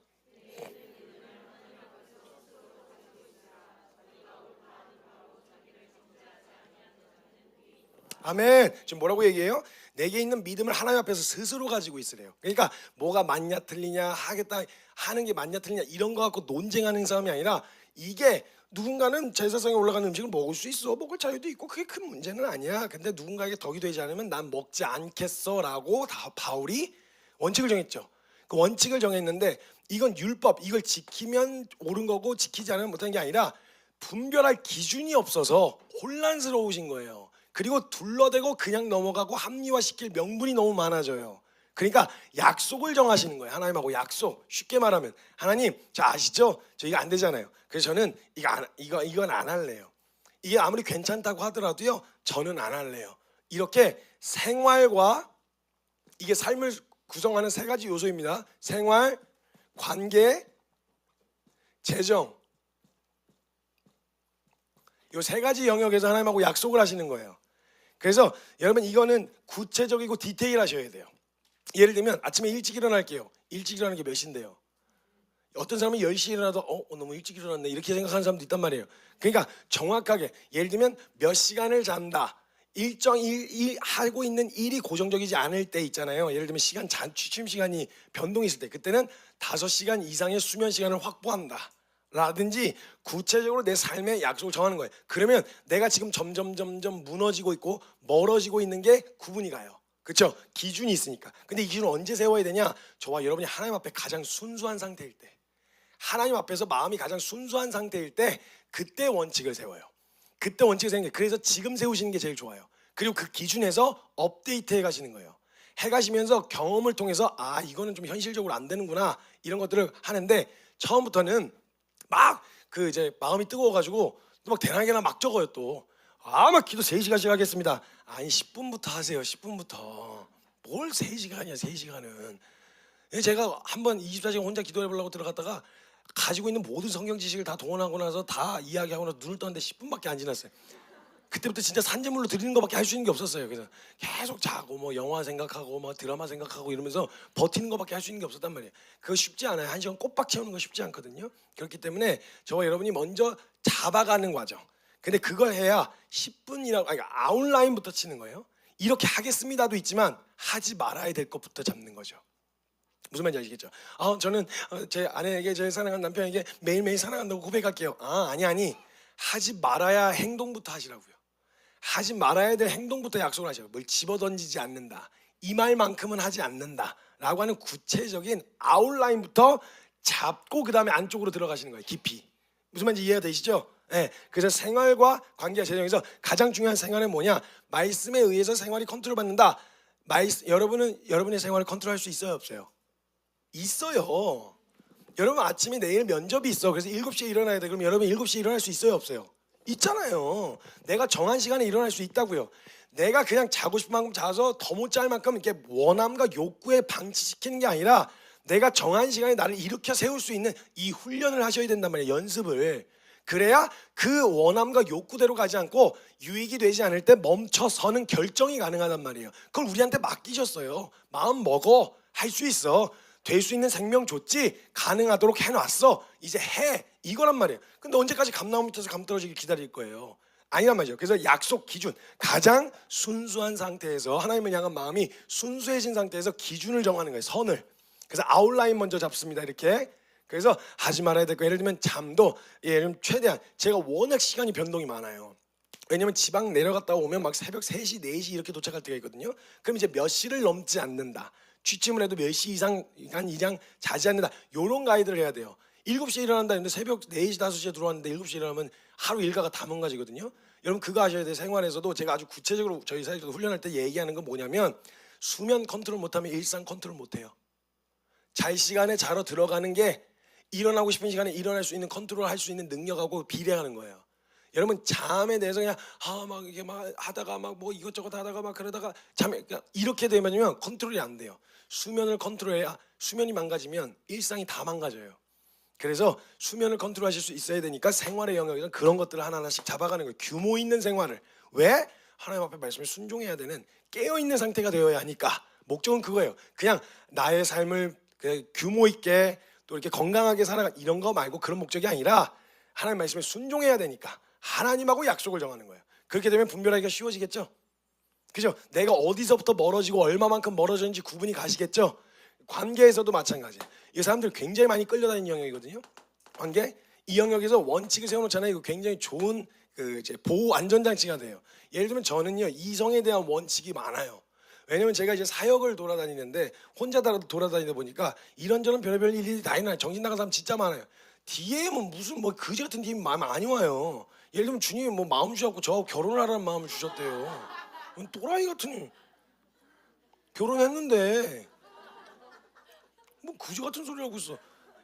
[SPEAKER 1] 아멘. 지금 뭐라고 얘기해요? 내게 있는 믿음을 하나님 앞에서 스스로 가지고 있으래요. 그러니까 뭐가 맞냐 틀리냐 하겠다 하는 게 맞냐 틀리냐 이런 거 갖고 논쟁하는 싸움이 아니라, 이게 누군가는 제사상에 올라가는 음식을 먹을 수 있어, 먹을 자유도 있고 그게 큰 문제는 아니야. 근데 누군가에게 덕이 되지 않으면 난 먹지 않겠어라고 바울이 원칙을 정했죠. 그 원칙을 정했는데 이건 율법, 이걸 지키면 옳은 거고 지키지 않으면 못하는 게 아니라 분별할 기준이 없어서 혼란스러우신 거예요. 그리고 둘러대고 그냥 넘어가고 합리화시킬 명분이 너무 많아져요. 그러니까 약속을 정하시는 거예요. 하나님하고 약속. 쉽게 말하면 하나님, 저 아시죠? 저 이거 안 되잖아요. 그래서 저는 이건 안 할래요. 이게 아무리 괜찮다고 하더라도요, 저는 안 할래요. 이렇게 생활과, 이게 삶을 구성하는 세 가지 요소입니다. 생활, 관계, 재정. 이 세 가지 영역에서 하나님하고 약속을 하시는 거예요. 그래서 여러분 이거는 구체적이고 디테일하셔야 돼요. 예를 들면 아침에 일찍 일어날게요. 일찍 일어나는 게 몇 시인데요? 어떤 사람은 10시에 일어나도 너무 일찍 일어났네 이렇게 생각하는 사람도 있단 말이에요. 그러니까 정확하게 예를 들면 몇 시간을 잔다. 일정 일 하고 있는 일이 고정적이지 않을 때 있잖아요. 예를 들면 취침 시간이 변동이 있을 때, 그때는 5시간 이상의 수면 시간을 확보한다 라든지 구체적으로 내 삶의 약속을 정하는 거예요. 그러면 내가 지금 점점 무너지고 있고 멀어지고 있는 게 구분이 가요. 그렇죠? 기준이 있으니까. 근데 이 기준을 언제 세워야 되냐? 저와 여러분이 하나님 앞에 가장 순수한 상태일 때, 하나님 앞에서 마음이 가장 순수한 상태일 때, 그때 원칙을 세워요. 그때 원칙을 세우는 게, 그래서 지금 세우시는 게 제일 좋아요. 그리고 그 기준에서 업데이트 해 가시는 거예요. 해 가시면서 경험을 통해서 이거는 좀 현실적으로 안 되는구나 이런 것들을 하는데, 처음부터는 막 이제 마음이 뜨거워가지고 또 막 대낮에나 막 적어요. 또 막 기도 3시간씩 하겠습니다. 아니 10분부터 하세요. 10분부터. 뭘 3시간이야 3시간은. 제가 한번 24시간 혼자 기도해보려고 들어갔다가 가지고 있는 모든 성경 지식을 다 동원하고 나서 다 이야기하고 나서 눈을 떴는데 10분밖에 안 지났어요. 그때부터 진짜 산재물로 드리는 것밖에 할 수 있는 게 없었어요. 그래서 계속 자고 뭐 영화 생각하고 뭐 드라마 생각하고 이러면서 버티는 것밖에 할 수 있는 게 없었단 말이에요. 그거 쉽지 않아요. 1시간 꼬박 채우는 거 쉽지 않거든요. 그렇기 때문에 저와 여러분이 먼저 잡아가는 과정. 근데 그걸 해야 10분이라고, 아웃라인부터 치는 거예요. 이렇게 하겠습니다도 있지만 하지 말아야 될 것부터 잡는 거죠. 무슨 말인지 아시겠죠? 저는 제 아내에게, 제 사랑하는 남편에게 매일매일 사랑한다고 고백할게요. 아니. 하지 말아야 행동부터 하시라고요. 하지 말아야 될 행동부터 약속을 하셔요. 뭘 집어던지지 않는다. 이 말만큼은 하지 않는다 라고 하는 구체적인 아웃라인부터 잡고 그 다음에 안쪽으로 들어가시는 거예요. 깊이. 무슨 말인지 이해가 되시죠? 네. 그래서 생활과 관계와 재정에서 가장 중요한 생활은 뭐냐? 말씀에 의해서 생활이 컨트롤 받는다. 여러분은 여러분의 생활을 컨트롤할 수 있어요, 없어요? 있어요. 여러분 아침에 내일 면접이 있어. 그래서 7시에 일어나야 돼. 그럼 여러분 7시에 일어날 수 있어요, 없어요? 있잖아요. 내가 정한 시간에 일어날 수 있다고요. 내가 그냥 자고 싶은 만큼 자서 더 못 잘 만큼 이렇게 원함과 욕구에 방치시키는 게 아니라 내가 정한 시간에 나를 일으켜 세울 수 있는 이 훈련을 하셔야 된단 말이에요. 연습을. 그래야 그 원함과 욕구대로 가지 않고 유익이 되지 않을 때 멈춰서는 결정이 가능하단 말이에요. 그걸 우리한테 맡기셨어요. 마음 먹어. 할 수 있어. 될 수 있는 생명 줬지. 가능하도록 해놨어. 이제 해. 이거란 말이에요. 근데 언제까지 감나무 밑에서 감 떨어지길 기다릴 거예요? 아니란 말이죠. 그래서 약속 기준, 가장 순수한 상태에서 하나님을 향한 마음이 순수해진 상태에서 기준을 정하는 거예요. 선을. 그래서 아웃라인 먼저 잡습니다. 이렇게. 그래서 하지 말아야 될 거. 예를 들면 잠도 예를 들면 최대한 제가 워낙 시간이 변동이 많아요. 왜냐면 지방 내려갔다 오면 막 새벽 3시, 4시 이렇게 도착할 때가 있거든요. 그럼 이제 몇 시를 넘지 않는다. 취침을 해도 몇 시 이상 자지 않는다. 요런 가이드를 해야 돼요. 7시에 일어난다 했는데 새벽 4시, 5시에 들어왔는데 7시에 일어나면 하루 일과가 다 망가지거든요. 여러분 그거 아셔야 돼요. 생활에서도 제가 아주 구체적으로 저희 사회에서도 훈련할 때 얘기하는 건 뭐냐면 수면 컨트롤 못하면 일상 컨트롤 못해요. 잘 시간에 자러 들어가는 게 일어나고 싶은 시간에 일어날 수 있는 컨트롤 할 수 있는 능력하고 비례하는 거예요. 여러분 잠에 대해서 그냥 막 이게 막 하다가 막 뭐 이것저것 하다가 막 그러다가 잠에 그러니까 이렇게 되면요 컨트롤이 안 돼요. 수면을 컨트롤해야 수면이 망가지면 일상이 다 망가져요. 그래서 수면을 컨트롤하실 수 있어야 되니까 생활의 영역에서 그런 것들을 하나하나씩 잡아가는 거예요. 규모 있는 생활을. 왜? 하나님 앞에 말씀에 순종해야 되는 깨어있는 상태가 되어야 하니까. 목적은 그거예요. 그냥 나의 삶을 규모 있게 또 이렇게 건강하게 살아가 이런 거 말고 그런 목적이 아니라 하나님 말씀에 순종해야 되니까 하나님하고 약속을 정하는 거예요. 그렇게 되면 분별하기가 쉬워지겠죠. 그죠? 내가 어디서부터 멀어지고 얼마만큼 멀어졌는지 구분이 가시겠죠. 관계에서도 마찬가지예요. 이 사람들 굉장히 많이 끌려다니는 영역이거든요. 관계 이 영역에서 원칙을 세워놓잖아요. 이거 굉장히 좋은 이제 보호 안전장치가 돼요. 예를 들면 저는요 이성에 대한 원칙이 많아요. 왜냐면 제가 이제 사역을 돌아다니는데 혼자 돌아다니다 보니까 이런저런 별의별 일이 다 있나요. 정신 나간 사람 진짜 많아요. DM은 무슨 뭐 그지 같은 DM 많이 와요. 예를 들면 주님이 뭐 마음 주셨고 저하고 결혼하라는 마음을 주셨대요. 또라이 같은 결혼했는데 뭐 그지 같은 소리 하고 있어.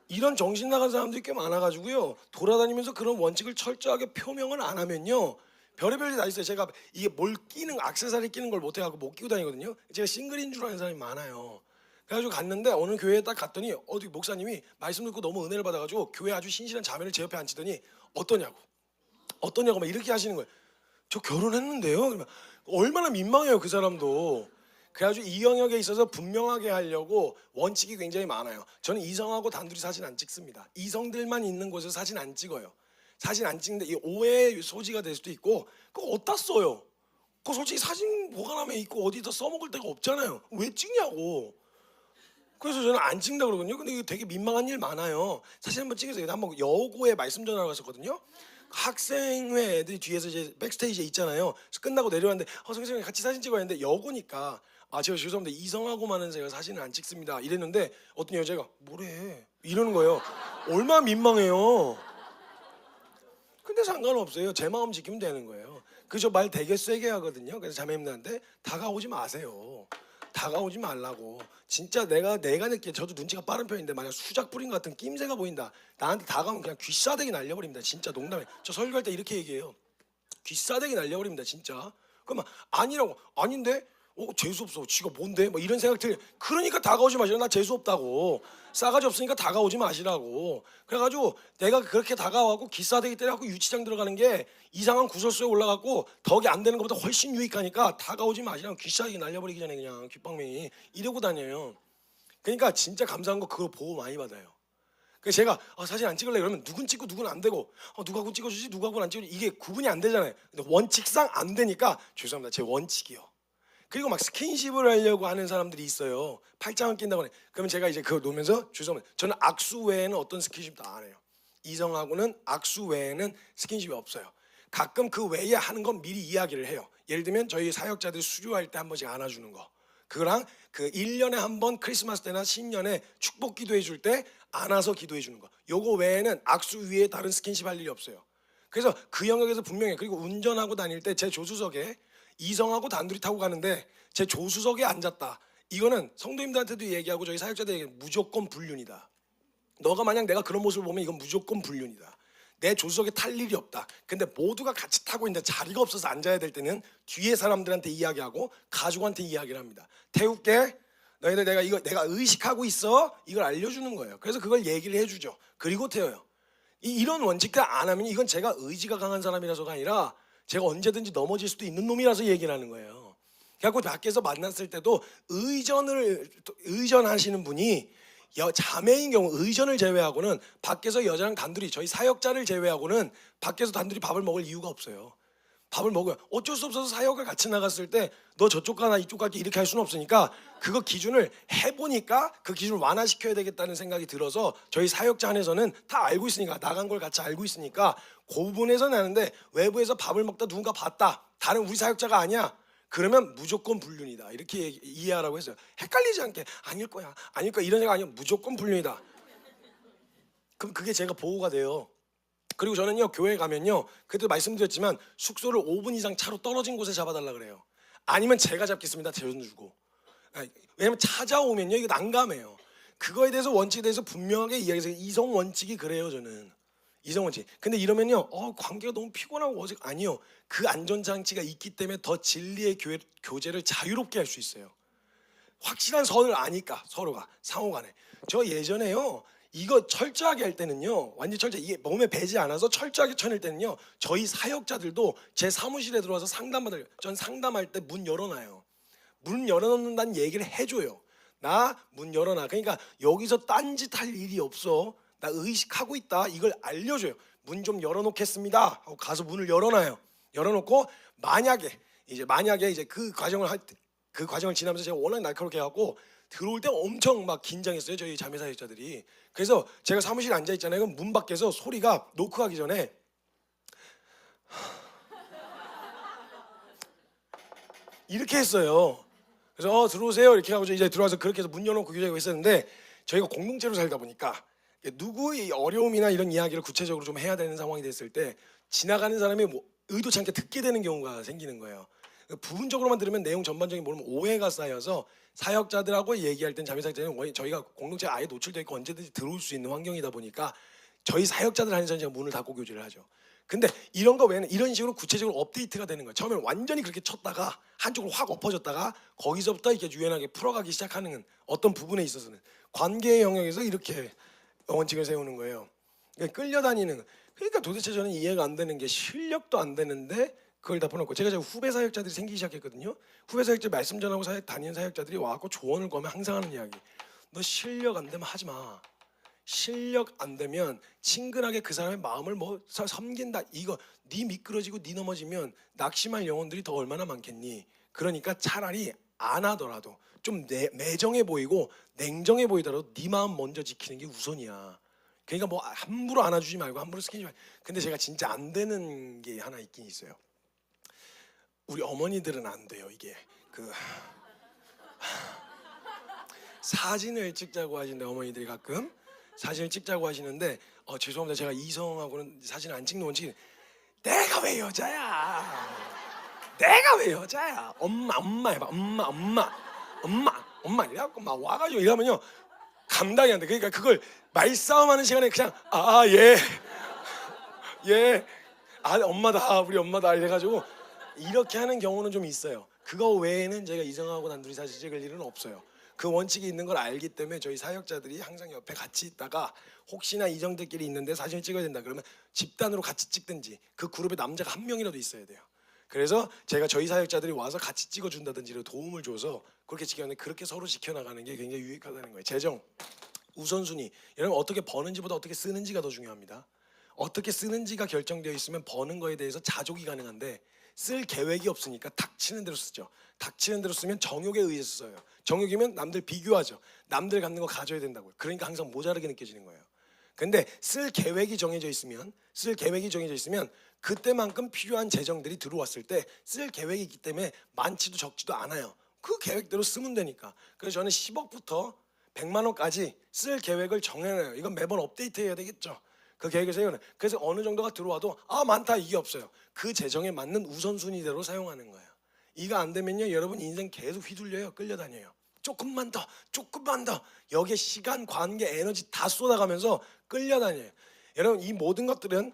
[SPEAKER 1] 이런 정신 나간 사람들이 꽤 많아가지고요. 돌아다니면서 그런 원칙을 철저하게 표명을 안 하면요. 별의별 일이 다 있어요. 제가 이게 뭘 끼는 액세서리 끼는 걸 못해갖고 못 끼고 다니거든요. 제가 싱글인 줄 아는 사람이 많아요. 그래가지고 갔는데 어느 교회에 딱 갔더니 어디 목사님이 말씀 듣고 너무 은혜를 받아가지고 교회 아주 신실한 자매를 제 옆에 앉히더니 어떠냐고 막 이렇게 하시는 거예요. 저 결혼했는데요. 그러면 얼마나 민망해요 그 사람도. 그래가지고 이 영역에 있어서 분명하게 하려고 원칙이 굉장히 많아요. 저는 이성하고 단둘이 사진 안 찍습니다. 이성들만 있는 곳에서 사진 안 찍어요. 사진 안 찍는데 이 오해의 소지가 될 수도 있고 그거 어디다 써요? 그거 솔직히 사진 보관함에 있고 어디다 써먹을 데가 없잖아요. 왜 찍냐고. 그래서 저는 안 찍는다 그러거든요. 근데 이거 되게 민망한 일 많아요. 사진 한번 찍으세요. 한번 여고에 말씀 전하러 갔었거든요. 학생회 애들이 뒤에서 이제 백스테이지에 있잖아요. 그래서 끝나고 내려왔는데 선생님 같이 사진 찍어야 하는데 여고니까 제가 죄송합니다. 이성하고만은 제가 사진을 안 찍습니다. 이랬는데 어떤 여자가 뭐래 이러는 거예요. 얼마나 민망해요. 근데 상관없어요. 제 마음 지키면 되는 거예요. 그저 말 되게 세게 하거든요. 그래서 자매님들한테 다가오지 마세요. 다가오지 말라고. 진짜 내가 느끼기에 저도 눈치가 빠른 편인데 만약 수작 뿌린 것 같은 낌새가 보인다. 나한테 다가오면 그냥 귀싸대기 날려버립니다. 진짜 농담에. 저 설교할 때 이렇게 얘기해요. 귀싸대기 날려버립니다. 진짜. 그러면 아니라고. 아닌데? 재수 없어. 지가 뭔데? 뭐 이런 생각 들려. 그러니까 다가오지 마시라. 나 재수 없다고. 싸가지 없으니까 다가오지 마시라고. 그래가지고 내가 그렇게 다가와갖고 기싸대기 때려갖고 유치장 들어가는 게 이상한 구설수에 올라갔고 덕이 안 되는 것보다 훨씬 유익하니까 다가오지 마시라고. 귀싸대기 날려버리기 전에 그냥 귓방맹이 이러고 다녀요. 그러니까 진짜 감사한 거 그거 보호 많이 받아요. 그래서 제가 사진 안 찍을래 그러면 누군 찍고 누군 안 되고 누가군 찍어주지 누가군 안 찍어주지 이게 구분이 안 되잖아요. 근데 원칙상 안 되니까 죄송합니다. 제 원칙이요. 그리고 막 스킨십을 하려고 하는 사람들이 있어요. 팔짱을 낀다고 해. 그러면 제가 이제 그거 놓으면서 죄송합니다. 저는 악수 외에는 어떤 스킨십도 안 해요. 이성하고는 악수 외에는 스킨십이 없어요. 가끔 그 외에 하는 건 미리 이야기를 해요. 예를 들면 저희 사역자들이 수료할 때 한 번씩 안아주는 거. 그거랑 그 1년에 한 번 크리스마스 때나 신년에 축복 기도해 줄 때 안아서 기도해 주는 거. 요거 외에는 악수 위에 다른 스킨십 할 일이 없어요. 그래서 그 영역에서 분명해. 그리고 운전하고 다닐 때 제 조수석에 이성하고 단둘이 타고 가는데 제 조수석에 앉았다. 이거는 성도님들한테도 얘기하고 저희 사역자들에게 무조건 불륜이다. 너가 만약 내가 그런 모습을 보면 이건 무조건 불륜이다. 내 조수석에 탈 일이 없다. 근데 모두가 같이 타고 있는데 자리가 없어서 앉아야 될 때는 뒤에 사람들한테 이야기하고 가족한테 이야기를 합니다. 태울게. 너희들 내가 의식하고 있어. 이걸 알려주는 거예요. 그래서 그걸 얘기를 해주죠. 그리고 태워요. 이런 원칙들 안 하면 이건 제가 의지가 강한 사람이라서가 아니라 제가 언제든지 넘어질 수도 있는 놈이라서 얘기를 하는 거예요. 그래갖고 밖에서 만났을 때도 의전하시는 분이 자매인 경우 의전을 제외하고는 밖에서 여자랑 단둘이 저희 사역자를 제외하고는 밖에서 단둘이 밥을 먹을 이유가 없어요. 밥을 먹어요. 어쩔 수 없어서 사역을 같이 나갔을 때 너 저쪽 가나 이쪽 갈게 이렇게 할 수는 없으니까 그거 기준을 해보니까 그 기준을 완화시켜야 되겠다는 생각이 들어서 저희 사역자 안에서는 다 알고 있으니까 나간 걸 같이 알고 있으니까 그 부분에서는 아는데 외부에서 밥을 먹다 누군가 봤다. 다른 우리 사역자가 아니야. 그러면 무조건 불륜이다. 이렇게 이해하라고 했어요. 헷갈리지 않게 아닐 거야 이런 생각 아니면 무조건 불륜이다. 그럼 그게 제가 보호가 돼요. 그리고 저는요 교회 가면요 그때도 말씀드렸지만 숙소를 5분 이상 차로 떨어진 곳에 잡아달라 그래요. 아니면 제가 잡겠습니다. 재워주고. 왜냐면 찾아오면요 이거 난감해요. 그거에 대해서 원칙에 대해서 분명하게 이야기해서 이성 원칙이 그래요. 저는 이성 원칙. 근데 이러면요 관계가 너무 피곤하고 어색 아니요. 그 안전장치가 있기 때문에 더 진리의 교제를 자유롭게 할 수 있어요. 확실한 선을 아니까 서로가 상호간에. 저 예전에요 이거 철저하게 할 때는요 완전 철저히 이게 몸에 배지 않아서 철저하게 쳐낼 때는요 저희 사역자들도 제 사무실에 들어와서 상담받아요. 전 상담할 때 문 열어놔요. 문 열어놓는다는 얘기를 해줘요. 나 문 열어놔. 그러니까 여기서 딴짓할 일이 없어. 나 의식하고 있다. 이걸 알려줘요. 문 좀 열어놓겠습니다 하고 가서 문을 열어놔요. 열어놓고 만약에 이제 그 과정을 지나면서 제가 워낙 날카롭게 해갖고 들어올 때 엄청 막 긴장했어요. 저희 자매 사역자들이. 그래서 제가 사무실에 앉아 있잖아요. 그럼 문 밖에서 소리가 노크하기 전에 이렇게 했어요. 그래서 들어오세요 이렇게 하고 이제 들어와서 그렇게 해서 문 열어놓고 교제하고 있었는데 저희가 공동체로 살다 보니까 누구의 어려움이나 이런 이야기를 구체적으로 좀 해야 되는 상황이 됐을 때 지나가는 사람이 의도치 않게 듣게 되는 경우가 생기는 거예요. 부분적으로만 들으면 내용 전반적인 모르면 오해가 쌓여서 사역자들하고 얘기할 땐 자매 사역자는 저희가 공동체에 아예 노출되어 있고 언제든지 들어올 수 있는 환경이다 보니까 저희 사역자들 안에서는 제가 문을 닫고 교제를 하죠. 근데 이런 거 외에는 이런 식으로 구체적으로 업데이트가 되는 거예요. 처음에는 완전히 그렇게 쳤다가 한쪽으로 확 엎어졌다가 거기서부터 이렇게 유연하게 풀어가기 시작하는 어떤 부분에 있어서는 관계의 영역에서 이렇게 원칙을 세우는 거예요. 그러니까 끌려다니는. 그러니까 도대체 저는 이해가 안 되는 게 실력도 안 되는데 그걸 다 퍼놓고 제가 후배 사역자들이 생기기 시작했거든요. 후배 사역자 말씀 전하고 다니는 사역자들이 와갖고 조언을 구하면 항상 하는 이야기. 너 실력 안 되면 하지 마. 실력 안 되면 친근하게 그 사람의 마음을 섬긴다. 이거 네 미끄러지고 네 넘어지면 낙심할 영혼들이 더 얼마나 많겠니. 그러니까 차라리 안 하더라도 좀 매정해 보이고 냉정해 보이더라도 네 마음 먼저 지키는 게 우선이야. 그러니까 뭐 함부로 안아주지 말고 함부로 스킨십 말고. 근데 제가 진짜 안 되는 게 하나 있긴 있어요. 우리 어머니들은 안 돼요. 이게 사진을 찍자고 하시는데 어머니들이 가끔 사진을 찍자고 하시는데 죄송합니다. 제가 이성하고는 사진을 안 찍는 원칙이 내가 왜 여자야? 내가 왜 여자야? 엄마 해봐. 엄마 이래갖고 막 와가지고 이러면요 감당이 안 돼. 그러니까 그걸 말싸움하는 시간에 그냥 예, 엄마다 우리 엄마다 이래가지고 이렇게 하는 경우는 좀 있어요. 그거 외에는 제가 이성하고 단둘이 사진 찍을 일은 없어요. 그 원칙이 있는 걸 알기 때문에 저희 사역자들이 항상 옆에 같이 있다가 혹시나 이성들끼리 있는데 사진을 찍어야 된다 그러면 집단으로 같이 찍든지 그 그룹에 남자가 한 명이라도 있어야 돼요. 그래서 제가 저희 사역자들이 와서 같이 찍어준다든지 도움을 줘서 그렇게 지켜나가는 그렇게 서로 지켜나가는 게 굉장히 유익하다는 거예요. 재정 우선순위. 여러분 어떻게 버는지보다 어떻게 쓰는지가 더 중요합니다. 어떻게 쓰는지가 결정되어 있으면 버는 거에 대해서 자족이 가능한데 쓸 계획이 없으니까 닥치는 대로 쓰죠. 닥치는 대로 쓰면 정욕에 의해서 써요. 정욕이면 남들 비교하죠. 남들 갖는 거 가져야 된다고요. 그러니까 항상 모자라게 느껴지는 거예요. 근데 쓸 계획이 정해져 있으면 그때만큼 필요한 재정들이 들어왔을 때 쓸 계획이 있기 때문에 많지도 적지도 않아요. 그 계획대로 쓰면 되니까. 그래서 저는 10억부터 100만 원까지 쓸 계획을 정해놔요. 이건 매번 업데이트해야 되겠죠. 그 계획을 세우는. 그래서 어느 정도가 들어와도 많다 이게 없어요. 그 재정에 맞는 우선순위대로 사용하는 거예요. 이거 안 되면요 여러분 인생 계속 휘둘려요. 끌려다녀요. 조금만 더 여기에 시간, 관계, 에너지 다 쏟아가면서 끌려다녀요. 여러분 이 모든 것들은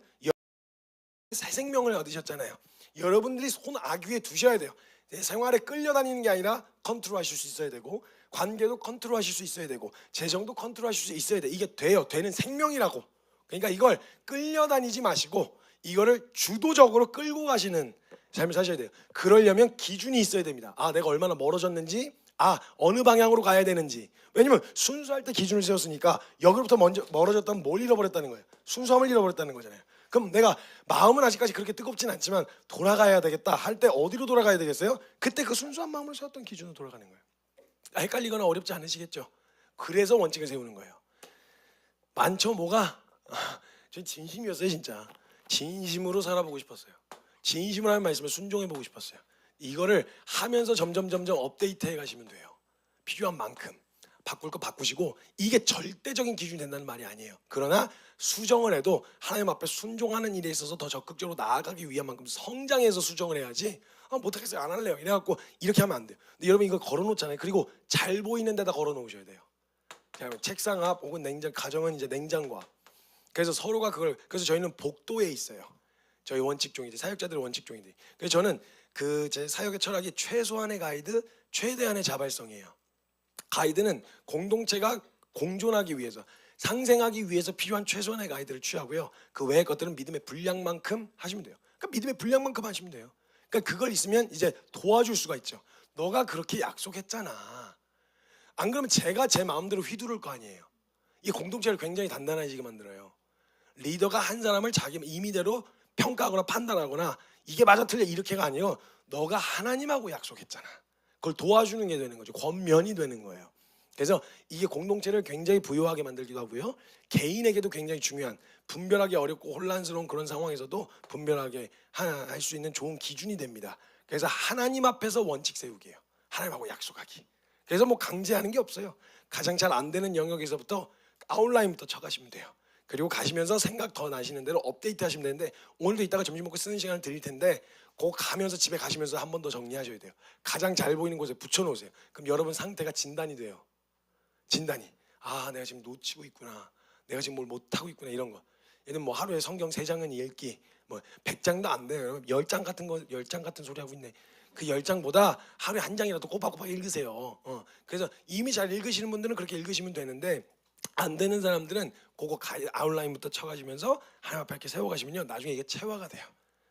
[SPEAKER 1] 새 생명을 얻으셨잖아요. 여러분들이 손 아귀에 두셔야 돼요. 내 생활에 끌려다니는 게 아니라 컨트롤하실 수 있어야 되고, 관계도 컨트롤하실 수 있어야 되고, 재정도 컨트롤하실 수 있어야 돼. 이게 돼요. 되는 생명이라고. 그러니까 이걸 끌려다니지 마시고 이거를 주도적으로 끌고 가시는 삶을 사셔야 돼요. 그러려면 기준이 있어야 됩니다. 아, 내가 얼마나 멀어졌는지, 아, 어느 방향으로 가야 되는지. 왜냐면 순수할 때 기준을 세웠으니까 여기로부터 먼저 멀어졌다면 뭘 잃어버렸다는 거예요. 순수함을 잃어버렸다는 거잖아요. 그럼 내가 마음은 아직까지 그렇게 뜨겁진 않지만 돌아가야 되겠다 할 때 어디로 돌아가야 되겠어요? 그때 그 순수한 마음을 세웠던 기준으로 돌아가는 거예요. 헷갈리거나 어렵지 않으시겠죠? 그래서 원칙을 세우는 거예요. 많죠 뭐가? 저 진심이었어요 진짜. 진심으로 살아보고 싶었어요. 진심으로 하는 말씀에 순종해보고 싶었어요. 이거를 하면서 점점 업데이트해 가시면 돼요. 필요한 만큼 바꿀 거 바꾸시고, 이게 절대적인 기준이 된다는 말이 아니에요. 그러나 수정을 해도 하나님 앞에 순종하는 일에 있어서 더 적극적으로 나아가기 위한 만큼 성장해서 수정을 해야지, 못하겠어요 안 할래요 이래갖고 이렇게 하면 안 돼요. 근데 여러분 이거 걸어놓잖아요. 그리고 잘 보이는 데다 걸어놓으셔야 돼요. 책상 앞 혹은 냉장, 가정은 이제 냉장고 앞. 그래서 서로가 그걸, 그래서 저희는 복도에 있어요. 저희 원칙종이들, 사역자들 원칙종이들. 그래서 저는 그 제 사역의 철학이 최소한의 가이드, 최대한의 자발성이에요. 가이드는 공동체가 공존하기 위해서, 상생하기 위해서 필요한 최소한의 가이드를 취하고요. 그 외의 것들은 믿음의 분량만큼 하시면 돼요. 그러니까 믿음의 분량만큼 하시면 돼요. 그러니까 그걸 있으면 이제 도와줄 수가 있죠. 너가 그렇게 약속했잖아. 안 그러면 제가 제 마음대로 휘두를 거 아니에요. 이 공동체를 굉장히 단단해지게 만들어요. 리더가 한 사람을 자기 임의대로 평가하거나 판단하거나 이게 맞아 틀려 이렇게가 아니에요. 너가 하나님하고 약속했잖아. 그걸 도와주는 게 되는 거죠. 권면이 되는 거예요. 그래서 이게 공동체를 굉장히 부유하게 만들기도 하고요. 개인에게도 굉장히 중요한, 분별하기 어렵고 혼란스러운 그런 상황에서도 분별하게 할 수 있는 좋은 기준이 됩니다. 그래서 하나님 앞에서 원칙 세우기예요. 하나님하고 약속하기. 그래서 뭐 강제하는 게 없어요. 가장 잘 안 되는 영역에서부터 아웃라인부터 쳐가시면 돼요. 그리고 가시면서 생각 더 나시는 대로 업데이트 하시면 되는데, 오늘도 이따가 점심 먹고 쓰는 시간을 드릴 텐데 그거 가면서 집에 가시면서 한 번 더 정리하셔야 돼요. 가장 잘 보이는 곳에 붙여놓으세요. 그럼 여러분 상태가 진단이 돼요. 진단이. 아, 내가 지금 놓치고 있구나. 내가 지금 뭘 못하고 있구나. 이런 거. 얘는 뭐 하루에 성경 3장은 읽기, 뭐 100장도 안 돼요. 여러분 10장 같은 거, 10장 같은 소리 하고 있네. 그 10장보다 하루에 한 장이라도 꼬박꼬박 읽으세요. 그래서 이미 잘 읽으시는 분들은 그렇게 읽으시면 되는데, 안 되는 사람들은 그거 아웃라인부터 쳐가시면서 하나님 앞에 이렇게 세워가시면요, 나중에 이게 체화가 돼요.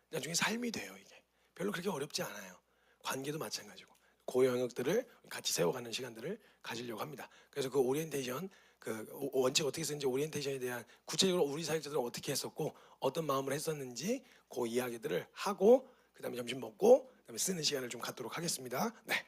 [SPEAKER 1] 나중에 삶이 돼요. 이게 별로 그렇게 어렵지 않아요. 관계도 마찬가지고 그 영역들을 같이 세워가는 시간들을 가지려고 합니다. 그래서 그 오리엔테이션, 그 원칙 어떻게 쓰는지, 오리엔테이션에 대한 구체적으로 우리 사역자들은 어떻게 했었고 어떤 마음을 했었는지 그 이야기들을 하고, 그다음에 점심 먹고 그다음에 쓰는 시간을 좀 갖도록 하겠습니다. 네.